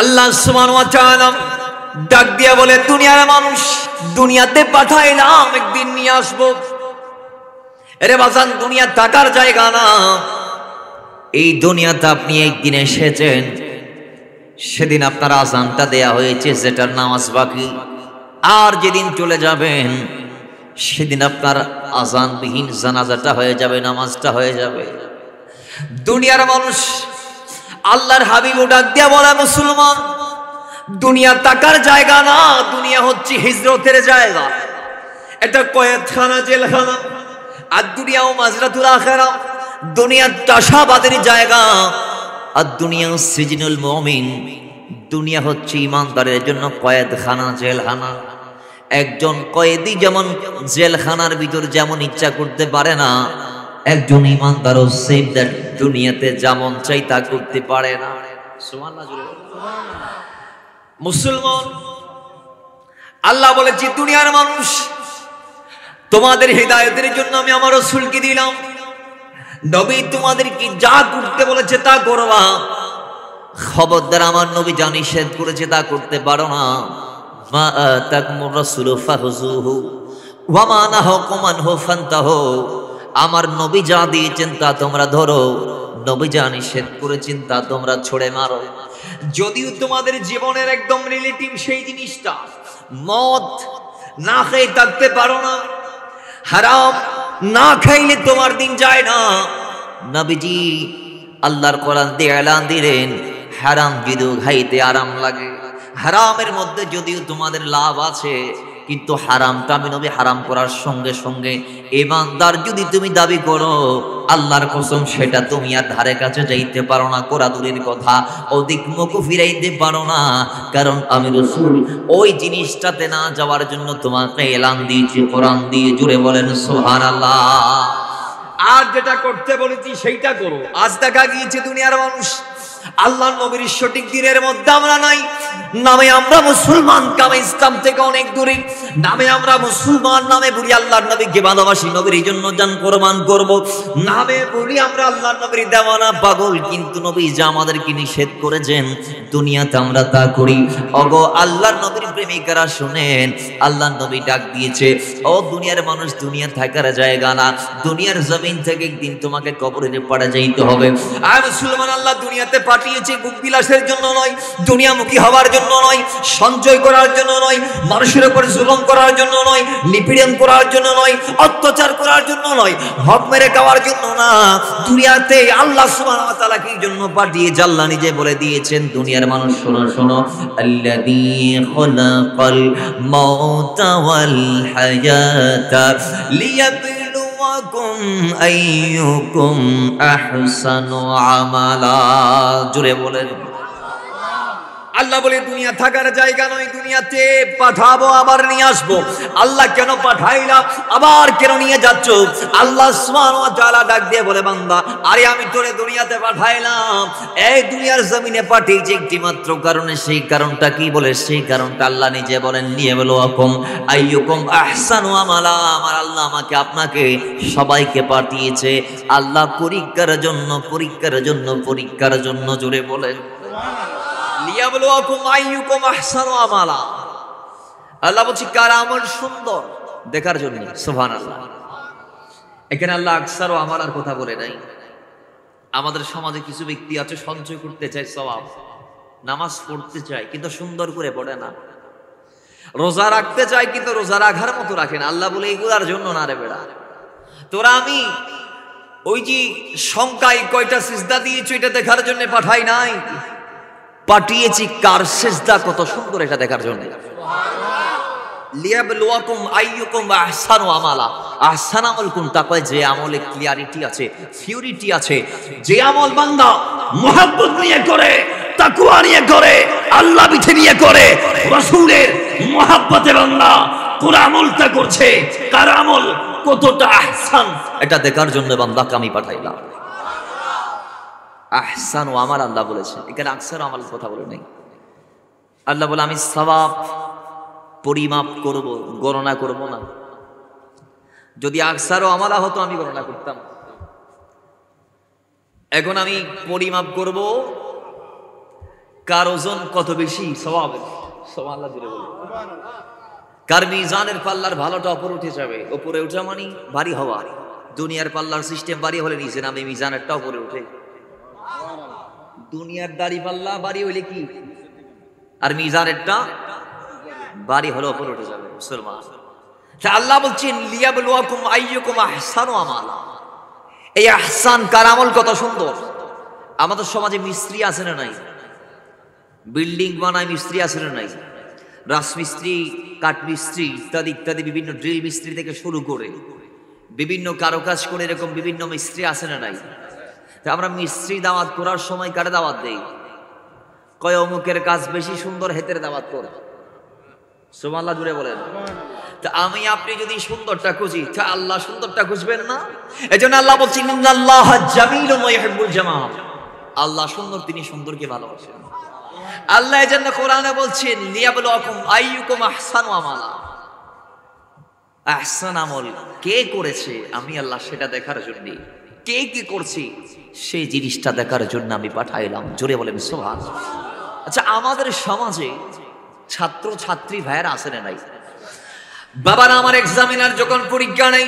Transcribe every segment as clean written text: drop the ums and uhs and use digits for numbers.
আল্লাহ সুবহানাহু ওয়া তাআলা ডাক দিয়া বলে, দুনিয়ার মানুষ দুনিয়াতে পাঠাইলাম, একদিন নিয়ে আসবো। আরে বাজান, দুনিয়া থাকার জায়গা না। এই দুনিয়াতে আপনি একদিন এসেছেন, সেদিন আপনার আযানটা দেয়া হয়েছে, যেটার নামাজ বাকি। আর যেদিন চলে যাবেন, সেদিন আপনার আযানবিহীন জানাজাটা হয়ে যাবে, নামাজটা হয়ে যাবে। দুনিয়ার মানুষ আল্লাহর হাবিব ডাক দিয়া বলে, মুসলমান, দুনিয়া থাকার জায়গা না, দুনিয়া হচ্ছে হিজরতের জায়গা। এটা কয়েদখানা, জেলখানা। আর দুনিয়াও মাজরাতুল আখিরা, দুনিয়া চাষাবাদের জায়গা। আর দুনিয়া সিজনুল মুমিন, দুনিয়া হচ্ছে ইমানদারের জন্য কয়েদখানা, জেলখানা। একজন কয়েদি যেমন জেলখানার ভিতর যেমন ইচ্ছা করতে পারে না, একজন ইমানদারও সেম দ্যাট দুনিয়াতে যেমন চাই তা করতে পারে না। মুসলমান, আল্লাহ বলেছে, দুনিয়ার মানুষ, তোমাদের হিদায়াতের জন্য আমি আমার রাসূলকে দিলাম। নবী তোমাদেরকে যা করতে বলেছে তা করবা। খবরদার, আমার নবী যা নিষেধ করেছে তা করতে পারো না। মা আতাকুমুর রাসূলু ফাখুযুহু ওয়া মা নাহাকুম আনহু ফান্তাহু। আমার নবী যা দিয়েছেন তা তোমরা ধরো, নবী যা নিষেধ করেছেন তা তোমরা ছড়ে মারো। যদিও তোমাদের জীবনের একদম রিলেটিভ সেই জিনিসটা, মদ না খেয়ে থাকতে পারো না, হারাম না খাইলে তোমার দিন যায় না। নবীজি আল্লাহর কোরআন দিয়ে এলান দিলেন, হারাম যদিও খাইতে আরাম লাগে, হারামের মধ্যে যদিও তোমাদের লাভ আছে, কিন্তু হারামটা আমি নবী হারাম করার সঙ্গে সঙ্গে ইমানদার যদি তুমি দাবি করো, আল্লাহর কসম সেটা তুমি আর ধারে কাছে যাইতে পারো না। কোরা দূরের কথা, ওদিক মুখ ফিরাইতে পারো না। কারণ আমি রাসূল ওই জিনিসটাতে না যাওয়ার জন্য তোমাকে এলান দিয়েছি কোরআন দিয়ে। জুড়ে বলেন সুবহানাল্লাহ। আর যেটা করতে বলেছি সেইটা করো। আজ দেখা গিয়েছে দুনিয়ার মানুষ আল্লাহর নবীর সঠিক দিনের মধ্যে আমরা নাই। নামে আমরা মুসলমান, কামে ইসলাম থেকে অনেক দূরে। নামে আমরা মুসলমান, নামে বলি আল্লাহর নবীকে ভালোবাসি, নবীর এই জন্য জান কোরবান করব। নামে বলি আমরা আল্লাহর নবীর দেওয়ানা পাগল, কিন্তু নবী যা আমাদেরকে নিষেধ করেছেন দুনিয়াতে আমরা তা করি। ওগো আল্লাহর নবীর প্রেমিকারা শুনেন, আল্লাহর নবী ডাক দিয়েছে, ও দুনিয়ার মানুষ, দুনিয়া থাকার জায়গা না। দুনিয়ার জমিন থেকে একদিন তোমাকে কবরের পাড়ে যাইতে হবে। আর মুসলমান, আল্লাহ দুনিয়াতে পাঠিয়েছে ভোগ বিলাসের জন্য নয়, দুনিয়ামুখী হওয়ার জন্য নয়, সঞ্চয় করার জন্য নয়, মানুষের উপর জুলুম করার জন্য নয়, নিপীড়ন করার জন্য নয়, অত্যাচার করার জন্য নয়, হক মেরে খাওয়ার জন্য না। দুনিয়াতে আল্লাহ সুবহানাহু ওয়া তাআলা কি জন্য পাঠিয়েছে আল্লাহ নিজে বলে দিয়েছেন। দুনিয়ার মানুষ শোনো শোনো, আল্লাযী খালাকাল মাউতা ওয়াল হায়াতা লিয়াবলুয়াকুম আইয়ুকুম আহসানু আমালা। জুড়ে বলেন। আল্লাহ বলে, দুনিয়া থাকার জায়গা নয়, দুনিয়াতে পাঠাবো, আবার নিয়ে আসবো। আল্লাহ কেন পাঠাইলাম, আবার কেন নিয়ে যাচ্ছ? আল্লাহ সুবহানাহু ওয়া তাআলা ডাক দিয়ে বলে, বান্দা, আরে আমি তোরে দুনিয়াতে পাঠাইলাম, এই দুনিয়ার জমিনে পাঠিয়েছি একটি মাত্র কারণে। সেই কারণটা কি বলে? সেই কারণটা আল্লাহ নিজে বলেন, লিয়াবলুয়াকুম আইয়ুকুম আহসানু আমালা। আমার আল্লাহ আমাকে আপনাকে সবাইকে পাঠিয়েছে আল্লাহ পরীক্ষার জন্য, পরীক্ষার জন্য, পরীক্ষার জন্য। জোরে বলেন লিয়াবলুয়াকুম আইয়ুকুম আহসানু আমালা। আল্লাহ বলছে কার আমল সুন্দর দেখার জন্য। সুবহানাল্লাহ। এখানে আল্লাহ আকসারু আমালার কথা বলে নাই। আমাদের সমাজে কিছু ব্যক্তি আছে সঞ্চয় করতে চায় সওয়াব, নামাজ পড়তে চায় কিন্তু সুন্দর করে পড়ে না, রোজা রাখতে চায় কিন্তু রোজা রাখার মতো রাখে না। আল্লাহ বলে এগুলার জন্য না রে বেড়া, তোরা আমি ওই যে সংখ্যায় কয়টা সিজদা দিয়েছো এটা দেখার জন্য পাঠাই নাই, পাঠিয়েছি কার সিজদা কত সুন্দর এটা দেখার জন্য। লিয়াবলুয়াকুম আইয়ুকুম আহসানু আমালা। আহসান আমল কোনটা? কয় যে আমলে ক্লিয়ারিটি আছে, পিউরিটি আছে, যে আমল বান্দা মুহাব্বত নিয়ে করে, তাকওয়া নিয়ে করে, আল্লাহ বিধি নিয়ে করে, রাসূলের মুহাব্বতে বান্দা কোন আমলটা করছে, কার আমল কতটা আহসান এটা দেখার জন্য বান্দাকে আমি পাঠাইলাম। আহসানু আমাল আল্লাহ বলেছে, এখানে আকসারু আমাল কথা বলে নাই। আল্লাহ বলে আমি সওয়াব পরিমাপ করব, গণনা করব না। যদি আকসারু আমালা হতো আমি গণনা করতাম। এখন আমি পরিমাপ করব কার ওজন কত বেশি সওয়াব, সুবহানাল্লাহ জুড়ে বলে। কার মিজানের পাল্লার ভালোটা উপরে উঠে যাবে, উপরে উঠা মানে ভারী হওয়া। দুনিয়ার পাল্লার সিস্টেম ভারী হলে নিচে নামে, মিজানেরটা উপরে উঠে। দুনিয়ার দাড়ি পাল্লা ভারী হইলে কি, আর মিজানেরটা ভারী হলে উপরে উঠে যাবে মুসলমান। আল্লাহ বলছেন লিয়াবলুয়াকুম আইয়ুকুম আহসানু আমালা। এই আহসান কার আমল কত সুন্দর। আমাদের সমাজে মিস্ত্রি আছে না নাই? বিল্ডিং বানায় মিস্ত্রি আছে না নাই? রাজমিস্ত্রি, কাঠমিস্ত্রি ইত্যাদি ইত্যাদি, বিভিন্ন ড্রিল মিস্ত্রি থেকে শুরু করে বিভিন্ন কারুকাজ করে এরকম বিভিন্ন মিস্ত্রি আছে না নাই? আমরা মিস্ত্রি দাওয়াত করার সময় কারে দাওয়াত দেই? কয় অমুকের কাজ বেশি সুন্দর, হেতের দাওয়াত করে। সুবহানাল্লাহ জুড়ে বলেন। তা আমি আপনি যদি সুন্দরটা খুঁজি, তা আল্লাহ সুন্দরটা খুঁজবেন না? এজন্য আল্লাহ বলছেন ইন্নাল্লাহা জামিলুন ওয়া ইউহিব্বুল জামাল। আল্লাহ সুন্দর, তিনি সুন্দরকে ভালোবাসেন। আল্লাহ এজন্য কোরআনে বলছেন লিয়াবলুয়াকুম আইয়ুকুম আহসানু আমালা। আহসান আমল কে করেছে আমি আল্লাহ সেটা দেখার জন্য, কে কি করছে সেই জিনিসটা দেখার জন্য আমি পাঠাইলাম। জোরে বলেন সুবহানাল্লাহ। আচ্ছা, আমাদের সমাজে ছাত্র ছাত্রী ভাইয়েরা আছে না নাই? বাবার আমার এক্সামিনার যখন পরীক্ষা নেই,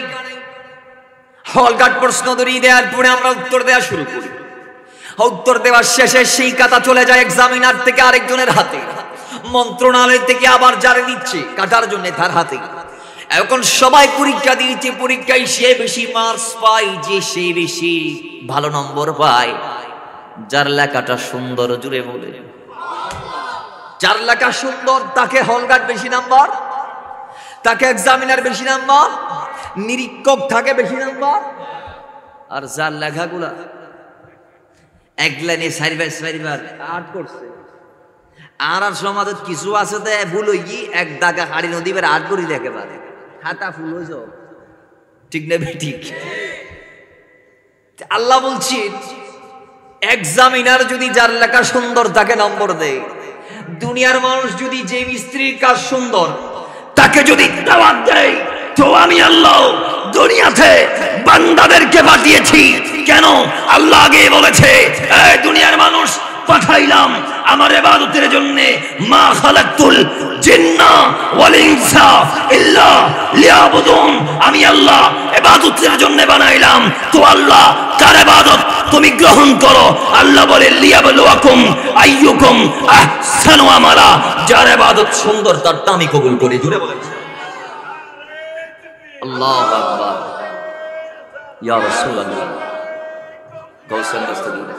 হলঘাট প্রশ্ন ধরিয়ে দেওয়ার পরে আমরা উত্তর দেওয়া শুরু করি। উত্তর দেওয়ার শেষে সেই খাতা চলে যায় এক্সামিনার থেকে আরেকজনের হাতে, মন্ত্রণালয় থেকে আবার যারা নিচ্ছে কাটার জন্য তার হাতে। এখন সবাই পরীক্ষা দিয়েছে, পরীক্ষায় সে বেশি মার্কস পায়, যে সে বেশি ভালো নম্বর পায়, যার লেখাটা সুন্দর। জুড়ে বলে, যার লেখা সুন্দর তাকে হলঘাট বেশি নাম্বার, তাকে এক্সামিনার বেশি নাম্বার, নিরীক্ষক থাকে বেশি নাম্বার। আর যার লেখাগুলা এক লাইনে চারিবার আট করছে, আর সমাজত কিছু আছে তো ভুল হই এক দাগা হাড়ি নদী বের আট করি দেখে পারে, হাতা ফুল হয়েছ। ঠিক না ঠিক? আল্লাহ বলছেন এক্সামিনার যদি যার লেখা সুন্দর তাকে নম্বর দেয়, দুনিয়ার মানুষ যদি যে মিস্ত্রির কাজ সুন্দর তাকে যদি দাওয়াত দেয়, তো আমি আল্লাহ দুনিয়াতে বান্দাদেরকে পাঠিয়েছি। কেন? আল্লাহ আগে বলেছে এই দুনিয়ার মানুষ পাঠাইলাম আমার ইবাদতের জন্য। মা খালাকতুল জিন্না ওয়াল ইনসা ইল্লা লিয়াবুদুন। আমি আল্লাহ ইবাদতের জন্য বানাইলাম, তো আল্লাহ কার ইবাদত তুমি গ্রহণ করো। আল্লাহ বলে লিয়াবলুয়াকুম আইয়ুকুম আহসানু আমালা। যার ইবাদত সুন্দর তারটা আমি কবুল করি। জুড়ে বলেন আল্লাহু আকবার। ইয়া রাসূলুল্লাহ গৌসেন দস্তগীর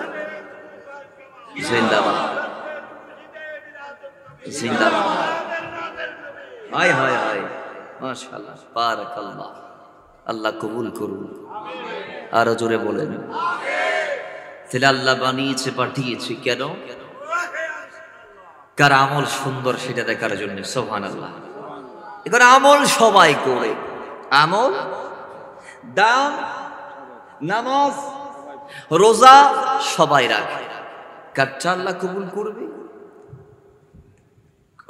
জিন্দাবাদ, জিন্দাবাদ। হায় হায় হায়, মাশাআল্লাহ, বারাকাল্লাহ। আল্লাহ কবুল করুন। আরো জোরে বলেন তাহলে আল্লাহ বানিয়েছে, পাঠিয়েছে কেন? কার আমল সুন্দর সেটা দেখার জন্য। সুবহানাল্লাহ। এখন আমল সবাই করে, আমল দান নামাজ রোজা সবাই রাখে, কারটা আল্লাহ কবুল করবে?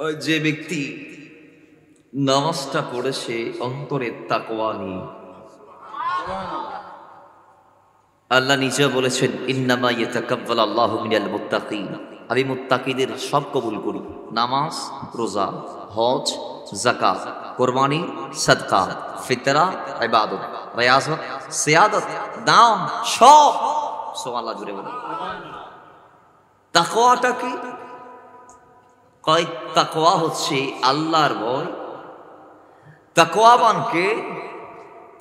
ওই যে ব্যক্তি নামাজটা পড়েছে অন্তরে তাকওয়া নিয়ে। আল্লাহ নিজে বলেছেন ইন্নামা ইয়াতাকাব্বালু আল্লাহু মিনাল মুত্তাকিন। আমি মুত্তাকিদের সব কবুল করি। নামাজ, রোজা, হজ, যাকাত, কুরবানি, সাদকা, ফিতরা, ইবাদত, রিয়াজত, সিয়াদত, দান সব। সুবহানাল্লাহ জুড়ে বলেন। তাকওয়াটা কি? কয় তাকওয়া হচ্ছে আল্লাহর ভয়। তাকওয়াবানকে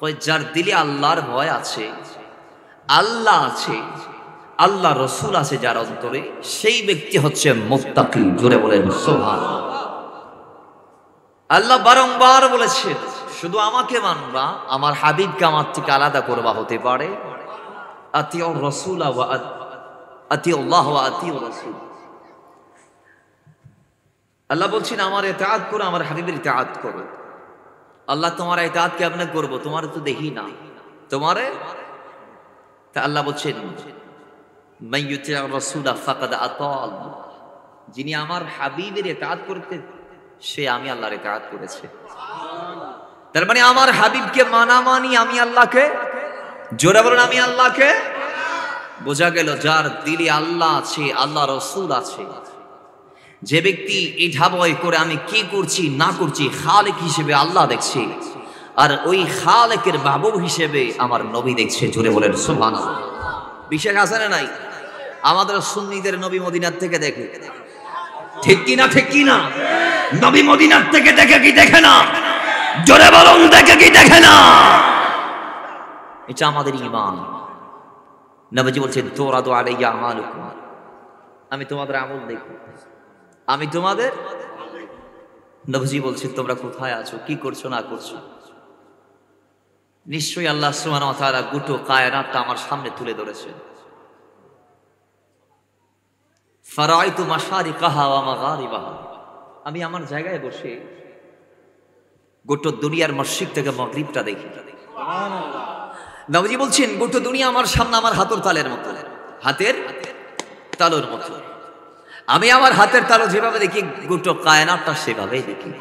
কয় যার দিলে আল্লাহর ভয় আছে, আল্লাহ আছে, আল্লাহ রসুল আছে যার অন্তরে, সেই ব্যক্তি হচ্ছে মুত্তাকি। জোরে বলেন সুবহানাল্লাহ। আল্লাহ বারংবার বলেছেন শুধু আমাকে মানবা, আমার হাবিবকে আমার থেকে আলাদা করবা। হতে পারে আতিউর রাসূল ওয়া আতিউল্লাহ ওয়া আতিউর রাসূল। আল্লাহ বলছেন আমার ইতাআত করো, আমার হাবিবের ইতাআত করো। আল্লাহ তোমার ইতাআত কেমনে করব? তোমার তো দেখি না তোমারে। তা আল্লাহ বলছেন মান ইউতিউর রাসূল ফাকাদ আতা আল্লাহ। যিনি আমার হাবিবের ইতাআত করতে, সে আমি আল্লাহর ইতাআত করেছে। তার মানে আমার হাবিবকে মানা মানি আমি আল্লাহকে। জোরে বলুন আমি আল্লাহকে। বোঝা গেল যার দিলে আল্লাহ আছে, আল্লাহ রসুল আছে, যে ব্যক্তি এটা ভয় করে আমি কি করছি না করছি, খালেক হিসেবে আল্লাহ দেখছে, আর ওই খালেকের মাহবুব হিসেবে আমার নবী দেখছে। জোরে বলেন সুবহানাল্লাহ। বিশেষ আছে না নাই? আমাদের সুন্নিদের নবী মদিনার থেকে দেখে, ঠিক কিনা? ঠিক কিনা? নবী মদিনার থেকে দেখে কি দেখে না? জোরে বলুন, দেখে কি দেখে না? এটা আমাদের ঈমান। নবীজি বলছেন তুরাদু আলাইয়া আমালুকুম, আমি তোমাদের আমল দেখব, আমি তোমাদের। নবীজি বলছেন তোমরা কোথায় আছো, কি করছো না করছো। নিশ্চয়ই আল্লাহ সুবহানাহু ওয়া তাআলা গোটা কায়নাতটা আমার সামনে তুলে ধরেছেন। ফারাইতু মাশারিকাহা ওয়া মাগারিবাহা, আমি আমার জায়গায় বসে গোটা দুনিয়ার মশরিক থেকে মাগরিবটা দেখি। সুবহানাল্লাহ। নবীজি বলছেন গোটা দুনিয়া আমার সামনে আমার হাতের তালের মতো, হাতের তালুর মতো। আমি আমার হাতের তালু যেভাবে দেখি গোটা কায়নাতটা সেভাবেই দেখি।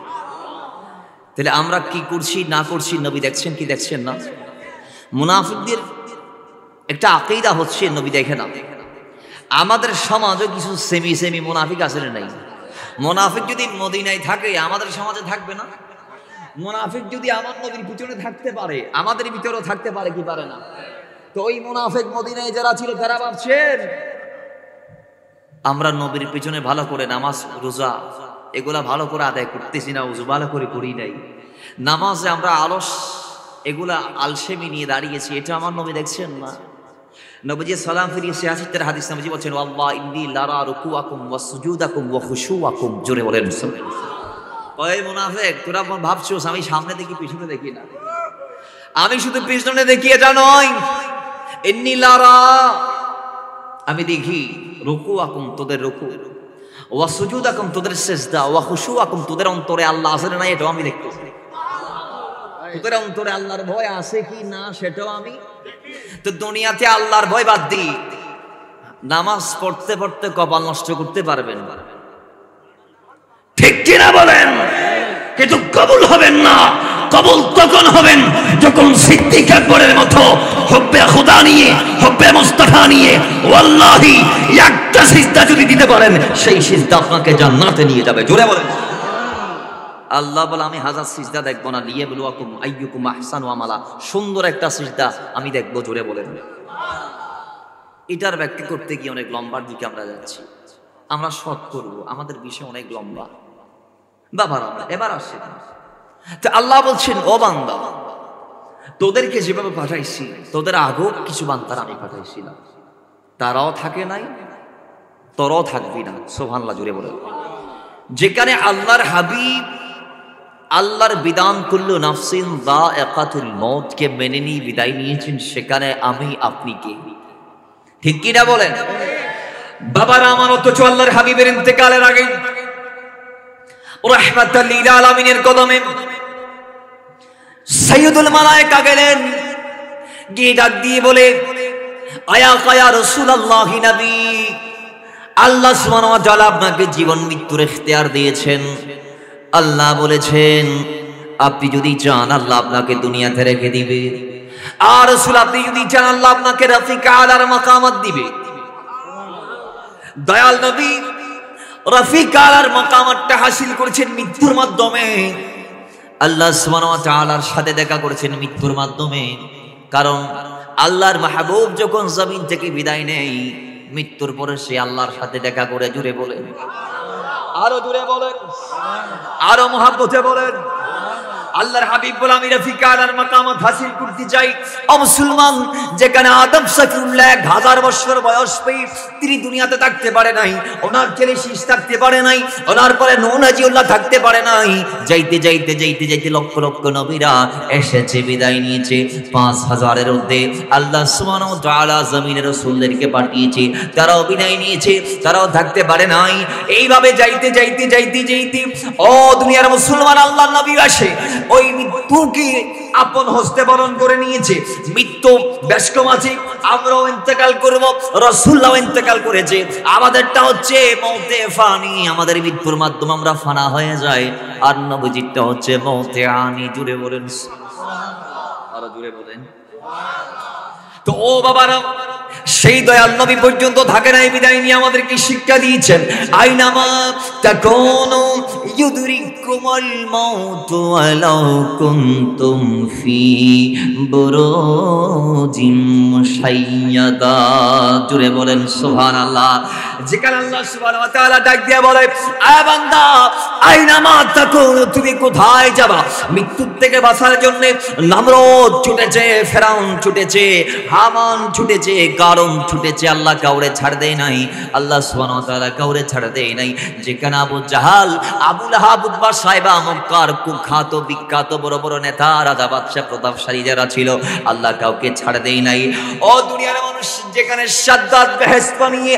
তাহলে আমরা কি করছি না করছি নবী দেখছেন কি দেখছেন না? মুনাফিকদের একটা আকীদা হচ্ছে নবী দেখে না। আমাদের সমাজে কিছু সেমি মুনাফিক আছে না নাই? মুনাফিক যদি মদিনায় থাকে আমাদের সমাজে থাকবে না? মুনাফিক যদি আমার নবীর পিছনে থাকতে পারে আমাদের ভিতরেও থাকতে পারে কি পারে না? তো ওই মুনাফিক মদিনায় যারা ছিল তারা ভাবছেন আমরা নবীর পিছনে ভালো করে নামাজ রোজা এগুলা ভালো করে আদায় করতেছি না, উযু ভালো করে করি নাই, নামাজে আমরা আলস এগুলা আলসেমি নিয়ে দাঁড়িয়েছি, এটা আমার নবী দেখছেন না? নবীজি সালাম ফিরিয়ে 86 হাদিস নবীজি বলছেন ওয়াল্লাহি ইন্নী লারা রুকুআকুম ওয়া সুজুদাকুম ওয়া খুশুআকুম। জোরে বলেন সুবহানাল্লাহ। ওই মুনাফিক তোরা ভাবছো আমি সামনে দেখি পিছনে দেখি না, আমি শুধু পিছনে দেখি এটা নয়, ইন্নী লারা আমি দেখি রুকুআকুম তোদের রুকু, ওয়া সুজুদাকুম তোদের সিজদা, ওয়া খুশুআকুম তোদের অন্তরে আল্লাহ আছে না এটাও আমি দেখতেছি। তোদের অন্তরে আল্লাহর ভয় আছে কি না সেটাও আমি। তো দুনিয়াতে আল্লাহর ভয় বাদ দি, নামাজ পড়তে পড়তে কপাল নষ্ট করতে পারবেন, ঠিক কিনা বলেন? কিন্তু কবুল হবেন না। কবুল তখন হবেন যখন সিদ্দিক আকবরের মতো হুব্বে খুদা নিয়ে হুব্বে মুস্তাফা নিয়ে ওয়াল্লাহি একটা সিজদা যদি দিতে পারেন সেই সিজদা আপনাকে জান্নাতে নিয়ে যাবে। জোরে বলেন। আল্লাহ বলে আমি 1000 সিজদা দেখবো না, লিয়াবলুয়াকুম আইয়ুকুম আহসানু আমালা, সুন্দর একটা সিজদা আমি দেখবো। জোরে বলেন। এটার ব্যাখ্যা করতে গিয়ে অনেক লম্বার দিকে আমরা যাচ্ছি। আমরা শর্ট করব, আমাদের বিষয় অনেক লম্বা। বাবার এবার আসছে তো আল্লাহ বলছেন ও বান্দা তোদেরকে যেভাবে পাঠাইছি তোদের আগেও কিছু বান্দার আমি পাঠাইছিলাম, তারাও থাকে নাই তোরাও থাকবি না। সুবহানাল্লাহ। জোরে বলেন। যেখানে আল্লাহর হাবিব আল্লাহর বিধান কুল্লু নাফসিন যায়কাতুল মউত কে মেনে নিয়ে বিদায় নিয়েছেন, সেখানে আমি আপনি কে? ঠিক কি না বলেন? বাবার আমার অথচ আল্লাহর হাবিবের ইন্তেকালের আগে রাহমাতাল লিল আলামিনের কদমে সাইয়্যিদুল মালায়েকা গেলেন, গিয়ে ডাক দিয়ে বলে আয়া কায়া রাসূলুল্লাহ নবী, আল্লাহ সুবহানাহু ওয়া তাআলা আপনাকে জীবন মৃত্যুর ইখতিয়ার দিয়েছেন। আল্লাহ বলেছেন আপনি যদি চান আল্লাহ আপনাকে দুনিয়াতে রেখে দিবে, আর রাসূল আপনি যদি চান আল্লাহ আপনাকে রফিক আলার মাকামাত দিবে। দয়াল নবী রফিক আলার মাকামাতটা হাসিল করেছেন মৃত্যুর মাধ্যমে। আল্লাহ সুবহানাহু ওয়া তাআলার সাথে দেখা করেছেন মৃত্যুর মাধ্যমে। কারণ আল্লাহর মাহবুব যখন জমিন থেকে বিদায় নেয় মৃত্যুর পরে সে আল্লাহর সাথে দেখা করে। জুড়ে বলেন, আরো জুড়ে বলেন, আরো মহব্বতে বলেন। আল্লাহর হাবিব বলে আমি রফিক আলার মাকামাত হাসিল করতে চাই। ও মুসলমান, যেখানে আদম সফিউল্লাহ 1000 বছর বয়স পেয়ে তিনি দুনিয়াতে থাকতে পারে নাই, ওনার ছেলে শীষ থাকতে পারে নাই, ওনার পরে নূহ নাজিউল্লাহ থাকতে পারে নাই, যাইতে যাইতে যাইতে যাইতে লক্ষ লক্ষ নবীরা এসেছে, বিদায় নিয়েছে। 5000-এর মধ্যে আল্লাহ সুবহানাহু ওয়া তাআলা জমিনের রাসূলদেরকে পাঠিয়েছে, তারাও বিদায় নিয়েছে, তারাও থাকতে পারে নাই। এইভাবে যাইতে যাইতে যাইতে যাইতে ও দুনিয়ার মুসলমান, আল্লাহর নবী আসে ওই মৃত্যুকে আপন হস্তে বরণ করে নিয়েছে। মৃত্যু ব্যস্কম আছে, আমরাও ইন্তেকাল করব, রাসূলুল্লাহ ইন্তেকাল করেছে। আমাদেরটা হচ্ছে মওতে ফানি, আমাদের মৃত্যুর মাধ্যমে আমরা ফানা হয়ে যাই। আর নবীজিটা হচ্ছে মওতে আনি। জুড়ে বলেন সুবহানাল্লাহ, আরো জুড়ে বলেন। তো ও বাবারা, সেই দয়াল নবী পর্যন্ত থাকে না, এই বিদায় নিয়ে আমাদেরকে শিক্ষা দিয়েছেন, আইনামা তাকুনু ইউদরিকুমুল মাউতু ওয়ালাউ কুনতুম ফি বুরুজিম মুশাইয়াদা। জুড়ে বলেন সুবহানাল্লাহ। যেখানে আল্লাহ সুবহানাহু ওয়া তাআলা ডাক দিয়ে বলে, আয় বান্দা আইনামা তাকুনু, তুমি কোথায় যাবা? মৃত্যুর থেকে বাঁচার জন্য নমরুদ ছুটেছে, ফেরাউন ছুটেছে, হামান ছুটেছে, কারুন ছুটেছে, আল্লাহ কাউরে ছাড় দেয় নাই। আল্লাহ সুবহানাহু ওয়া তাআলা কাউরে ছাড় দেয় নাই। যেখানে আবু জাহাল, আবু লাহাব, উতবা, সাইবা, মক্কার কুখ্যাত বিখ্যাত বড় বড় নেতা, রাজা, বাদশা, প্রতাপশালী যারা ছিল, আল্লাহ কাউকে ছাড় দেয় নাই। ও দুনিয়ার মানুষ, যেখানে সাদ্দাত বেহেশত বানিয়ে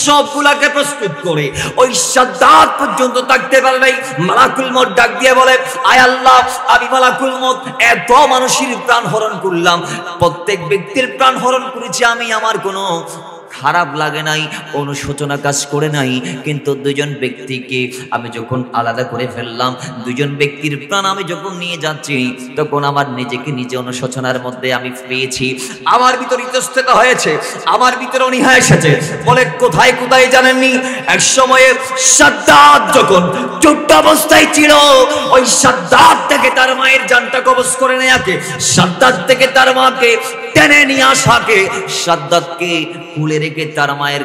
সবগুলাকে প্রস্তুত করে ওই সাদ্দাত পর্যন্ত থাকতে পারে নাই, মালাকুল মউত ডাক দিয়ে বলে, আয় আল্লাহ, আমি মালাকুল মউত এত মানুষের প্রাণ হরণ করলাম, প্রত্যেক ব্যক্তির প্রাণ হরণ করেছি আমি, আমার কোনো খারাপ লাগে নাই, অনুশোচনা কাজ করে নাই। কিন্তু দুজন ব্যক্তিকে আমি যখন আলাদা করে ফেললাম, দুজন ব্যক্তির প্রাণ আমি যখন নিয়ে যাচ্ছি, তখন আমার নিজেকে নিজে অনুশোচনার মধ্যে আমি পেয়েছি, আমার ভিতর ইতস্তত হয়েছে, আমার ভিতরে অনীহা এসেছে। বলে কোথায় কোথায় জানেননি? এক সময়ে সাদ্দাত যখন ছোট্ট অবস্থায় ছিল, ওই সাদ্দাত থেকে তার মায়ের জানটা কবজ করে নেয়াকে, সাদ্দাত থেকে তার মাকে টেনে নিয়ে আসাকে, সাদ্দাতকে কুলে রেখে তার মায়ের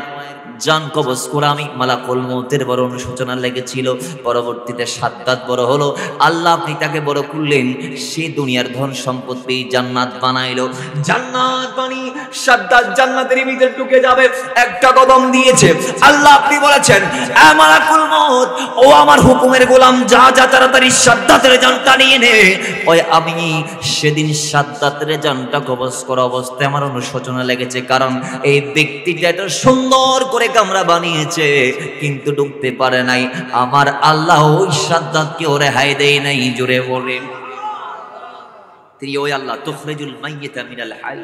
জান কবজ করে আমি মালাকুল মউতের বড় অনুশোচনা লেগেছিল। পরবর্তীতে সাদ্দাত বড় হলো, আল্লাহ আপনি তাকে বড় করলেন, সে দুনিয়ার ধন সম্পদ পেয়ে জান্নাত বানাইলো। জান্নাত বানিয়ে সাদ্দাত জান্নাতের ভিতরে ঢুকে যাবে, একটা কদম দিয়েছে, আল্লাহ আপনি বলেছেন, এ মালাকুল মউত, ও আমার হুকুমের গোলাম, যা যা তাড়াতাড়ি সাদ্দাতের জানটা নিয়ে নে। ওই আমি সেদিন সাদ্দাতের জানটা কবজ করা অবস্থায় আমার অনুশোচনা লেগেছে, কারণ এই ব্যক্তিটা এত সুন্দর করে কামরা বানিয়েছে, কিন্তু ঢুকতে পারে নাই। আমার আল্লাহ ওই সাদ্দাতকে রেহাই দেয় নাই। জোরে বলেন, তিনি ওই আল্লাহ তুখরিজুল মাইয়িতা মিনাল হাই,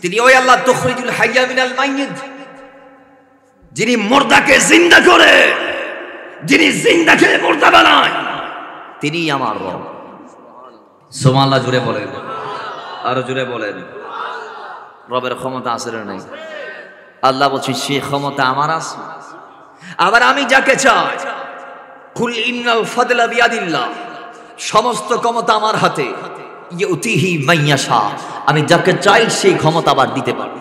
তিনি ওই আল্লাহ তুখরিজুল হাইয়া মিনাল মাইয়িত, যিনি মুর্দাকে জিন্দা করে, যিনি জিন্দাকে মুর্দা বানায়, তিনি আমার রব। সুবহানাল্লাহ। জোরে বলেন, আরো জোরে বলেন। রবের ক্ষমতা আছে না নাই? আল্লাহ বলছে সেই ক্ষমতা আমার আছে। আবার আমি যাকে চাই, কুল ইন্নাল ফাদলা বিয়াদিল্লাহ, সমস্ত ক্ষমতা আমার হাতে, ইউতিহি মাইয়াশা, আমি যাকে চাই সেই ক্ষমতা আবার দিতে পারি।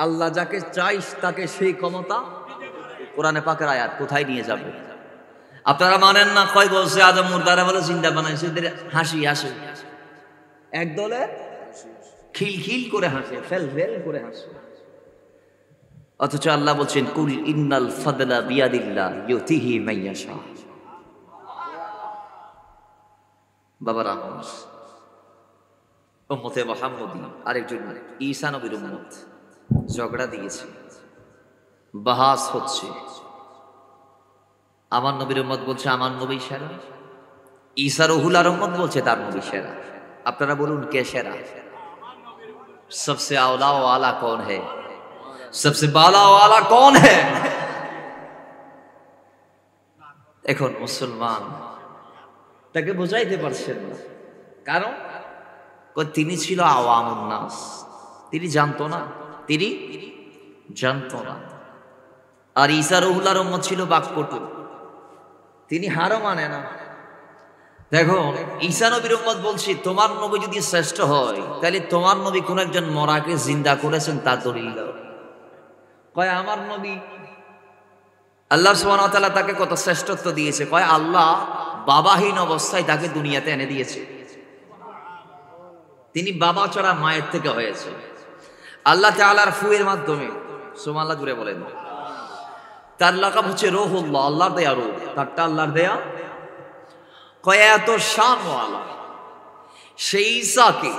আল্লাহ যাকে চাই তাকে সেই ক্ষমতা, কোরআনে পাকের আয়াত কোথায় নিয়ে যাবে? আপনারা মানেন না? কয় বলছে আদম মুর্দারা বলে জিন্দা বানাইছে, হাসি আসে, একদলে খিলখিল করে হাসে, ফেল ফেল করে হাসে। অথচ আল্লাহ বলছেন কুল ইন্নাল ফাদলা বিয়াদিল্লাহ ইউতিহি মাইয়াশা। বাবারা, উম্মতে মুহাম্মদী আরেকজন ঈসা নবীর উম্মত ঝগড়া দিয়েছে, বাহাস হচ্ছে। আমার নবীর উম্মত বলছে আমার নবী সেরা, ঈসা রুহুল উম্মত বলছে তার নবী সেরা। আপনারা বলুন কে সেরা? सबसे आला वाला कौन है? सबसे बाला वाला कौन है? এখন মুসলমান তাকে বোঝাইতে পারছেন না, কারণ তিনি ছিল আওয়ামুন নাস, তিনি জানতো না, তিনি জানতো না। আর ঈসা রুহুল্লাহর উম্মত ছিল বাকপটু, তিনি হারও মানে না। দেখো, ঈসা নবীর উম্মত বলছি তোমার নবী যদি শ্রেষ্ঠ হয়, তাহলে তোমার নবী কোন একজন মরাকে জিন্দা করেছেন তা দলিল দাও। কয় আমার নবী, আল্লাহ সুবহানাহু ওয়া তাআলা তাকে কত শ্রেষ্ঠত্ব দিয়েছে। কয় আল্লাহ বাবাহীন অবস্থায় তাকে দুনিয়াতে এনে দিয়েছে, তিনি বাবা ছাড়া মায়ের থেকে হয়েছে আল্লাহ তাআলার ফুয়ের মাধ্যমে। সুবহানাল্লাহ, জুড়ে বলেন। তার লাকাব হচ্ছে রূহুল্লাহ, আল্লাহর দেয়া রূহ, তারটা আল্লাহর দেয়া। কয় এত শানওয়ালা সেই ঈসাকে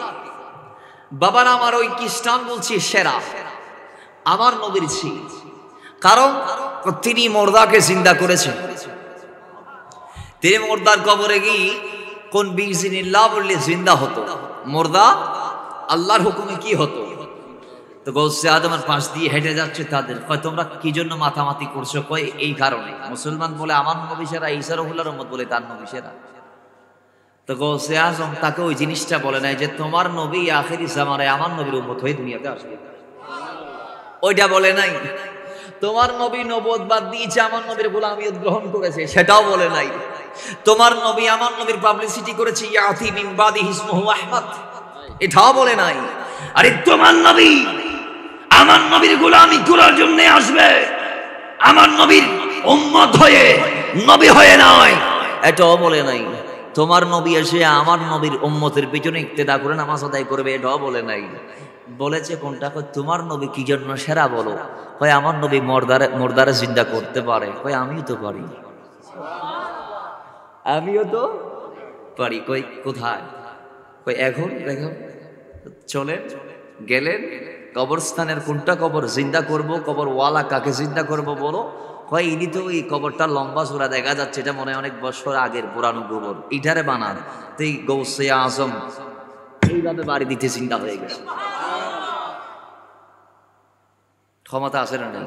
বাবার আমার ওই খ্রিস্টান বলছি সেরা, আমার নবীর ছিল, কারণ তিনি মুর্দাকে জিন্দা করেছেন। তিনি মুর্দার কবরে গিয়ে কোন বিইজনিল্লাহ বললে জিন্দা হতো, মুর্দা আল্লাহর হুকুমে কি হতো। তো গৌসে আদমের পাশ দিয়ে হেঁটে যাচ্ছে তাদের, কয় তোমরা কি জন্য মাথামাতি করছো? কয় এই কারণে। মুসলমান বলে আমার নবী সেরা, ঈসা রুহুল্লাহর উম্মত বলে তার নবী সেরা। তো গৌসে আজম তাকে ওই জিনিসটা বলে নাই যে তোমার নবী আখিরি জামানায় আমার নবীর উম্মত হয়ে দুনিয়াতে আসবে। ওইটা বলে নাই। তোমার নবী নবুয়ত বাদ দিয়েছে, আমার নবীর গোলামিয়ত গ্রহণ করেছে, সেটাও বলে নাই। তোমার নবী আমার নবীর পাবলিসিটি করেছে, ইয়াতি মিন বাদি ইসমুহু আহমদ, এটাও বলে নাই। আরে তোমার নবী আমার নবীর গোলামি করার জন্য আসবে, আমার নবীর উম্মত হয়ে, নবী হয়ে নয়, এটাও বলে নাই। তোমার নবী এসে আমার নবীর উম্মতের পিছনে ইক্তেদা করে নামাজ আদায় করবে, এটাও বলে নাই। বলেছে কোনটা? তোমার নবী কি জন্য সেরা বলো? কয় আমার নবী মুর্দারে জিন্দা করতে পারে। কয় আমিও তো পারি, আমিও তো পারি। কই কোথায়? কই এখন দেখো, চলেন, গেলেন কবরস্থানের কোনটা কবর জিন্দা করব, কবর ওয়ালা কাকে জিন্দা করব বলো? কয় ইনি তো এই কবরটা লম্বা চূড়া দেখা যাচ্ছে, এটা মনে হয় অনেক বছর আগের পুরানো কবর, ইটারে বানান। তো এই গৌসে আজম এইভাবে বাড়ি দিতে চিন্তা হয়ে গেছে। ক্ষমতা আছে না নেই?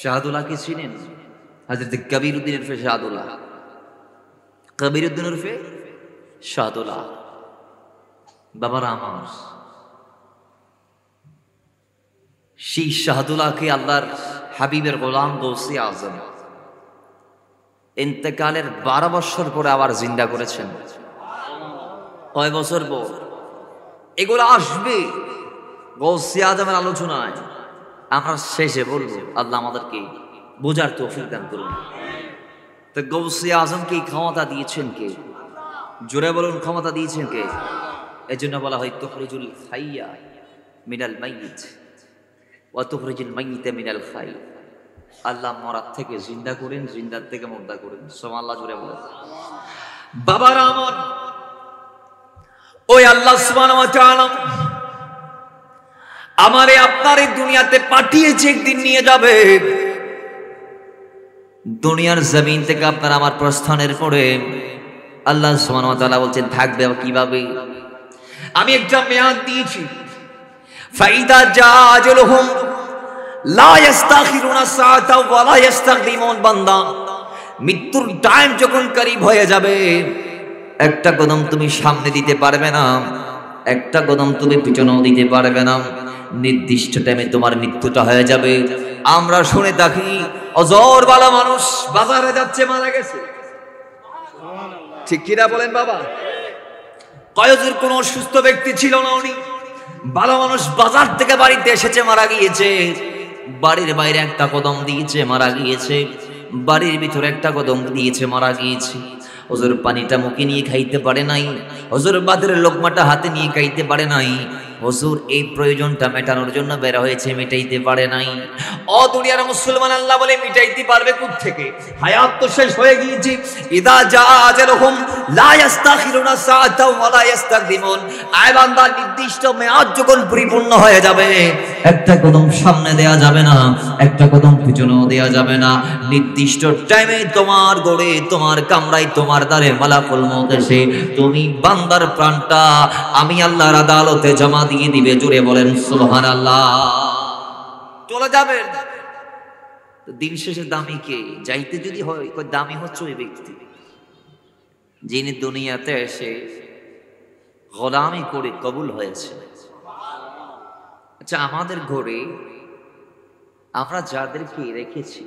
শাহাদুল্লাহ কি চিনেন? হযরত কবির উদ্দিন উরফে শাহাদুল্লাহ, কবির উদ্দিন উরফে শাহাদুল্লাহ বাবার আমার, সেই শাহাদুল্লাহকে আল্লাহর হাবিবের গোলাম গৌসে আজম ইন্তেকালের 12 বছর পরে আবার জিন্দা করেছেন। কয় বছর পর? এগুলো আসবে গৌসে আজমের আলোচনায়, আমরা শেষে বলবো। আল্লাহ আমাদেরকে বোঝার তৌফিক দান করুন। তো গৌসে আজমকে ক্ষমতা দিয়েছেন কে? জোরে বলুন, ক্ষমতা দিয়েছেন কে? এজন্য বলা হয় তুখরিজুল হাইয়া মিনাল মাইয়িত ওয়া তুখরিজুল মাইয়িতা মিনাল হাই। আল্লাহ মরার থেকে জিন্দা করেন, জিন্দার থেকে মুর্দা করেন। সুবহানাল্লাহ, জোরে বলেন। বাবারা আমার, ওই আল্লাহ সুবহানাহু ওয়া তাআলা আমারে আপনার এই দুনিয়াতে পাঠিয়েছে, একদিন নিয়ে যাবে। দুনিয়ার জমিন থেকে আপনার আমার প্রস্থানের পরে আল্লাহ সুবহানাহু ওয়া তাআলা বলছেন থাকবে কিভাবে? আমি একটা মেয়াদ দিয়েছি, ফাইদা জাআজলুহুম লা ইস্তাখিরুনা সাআতা ওয়া লা ইস্তাকদিমুন। বান্দা, মৃত্যুর টাইম যখন করিব হয়ে যাবে, একটা কদম তুমি সামনে দিতে পারবে না, একটা কদম তুমি পিছনেও দিতে পারবে না। নির্দিষ্ট টাইমে তোমার মৃত্যুটা হয়ে যাবে। আমরা শুনে থাকি অজর বালা মানুষ বাজারে যাচ্ছে, মারা গেছে। ঠিক কিনা বলেন বাবা? কয়েকজন কোন অসুস্থ ব্যক্তি ছিল না, উনি ভালো মানুষ বাজার থেকে বাড়িতে এসেছে, মারা গিয়েছে। বাড়ির বাইরে একটা কদম দিয়েছে, মারা গিয়েছে। বাড়ির ভিতরে একটা কদম দিয়েছে, মারা গিয়েছে। হুজুর পানিটা মুখে নিয়ে খাইতে পারে নাই, হুজুর বাদের লোকমাটা হাতে নিয়ে খাইতে পারে নাই, হুজুর এই প্রয়োজনটা মেটানোর জন্য বের হয়েছে, মিটাইতে পারে নাই। ও দুনিয়ার মুসলমান, আল্লাহ বলে মিটাইতে পারবে কোথা থেকে? হায়াত তো শেষ হয়ে গিয়েছে। ইদা জাআজলুহুম লা ইস্তাখিরুনা সাআতা ওয়া লা ইস্তাকদিমুন। আয় বান্দা, নির্দিষ্ট মেয়াদ যখন পরিপূর্ণ হয়ে যাবে, একটা কদম সামনে দেয়া যাবে না, একটা কদম পিছনেও দেয়া যাবে না। নির্দিষ্ট টাইমে তোমার গড়ে, তোমার কামরায়, তোমার দ্বারে মালাকুল মউত এসে তুমি বান্দার প্রাণটা আমি আল্লাহর আদালতে জমা দিয়ে দিবে। জোরে বলেন সুবহানাল্লাহ। চলে যাবেন। তো দিন শেষে দামি কে? যাইতে যদি হয়, দামি হচ্ছে ওই ব্যক্তি যিনি দুনিয়াতে এসে গোলামি করে কবুল হয়েছে। আচ্ছা, আমাদের ঘরে আমরা যাদেরকে রেখেছি,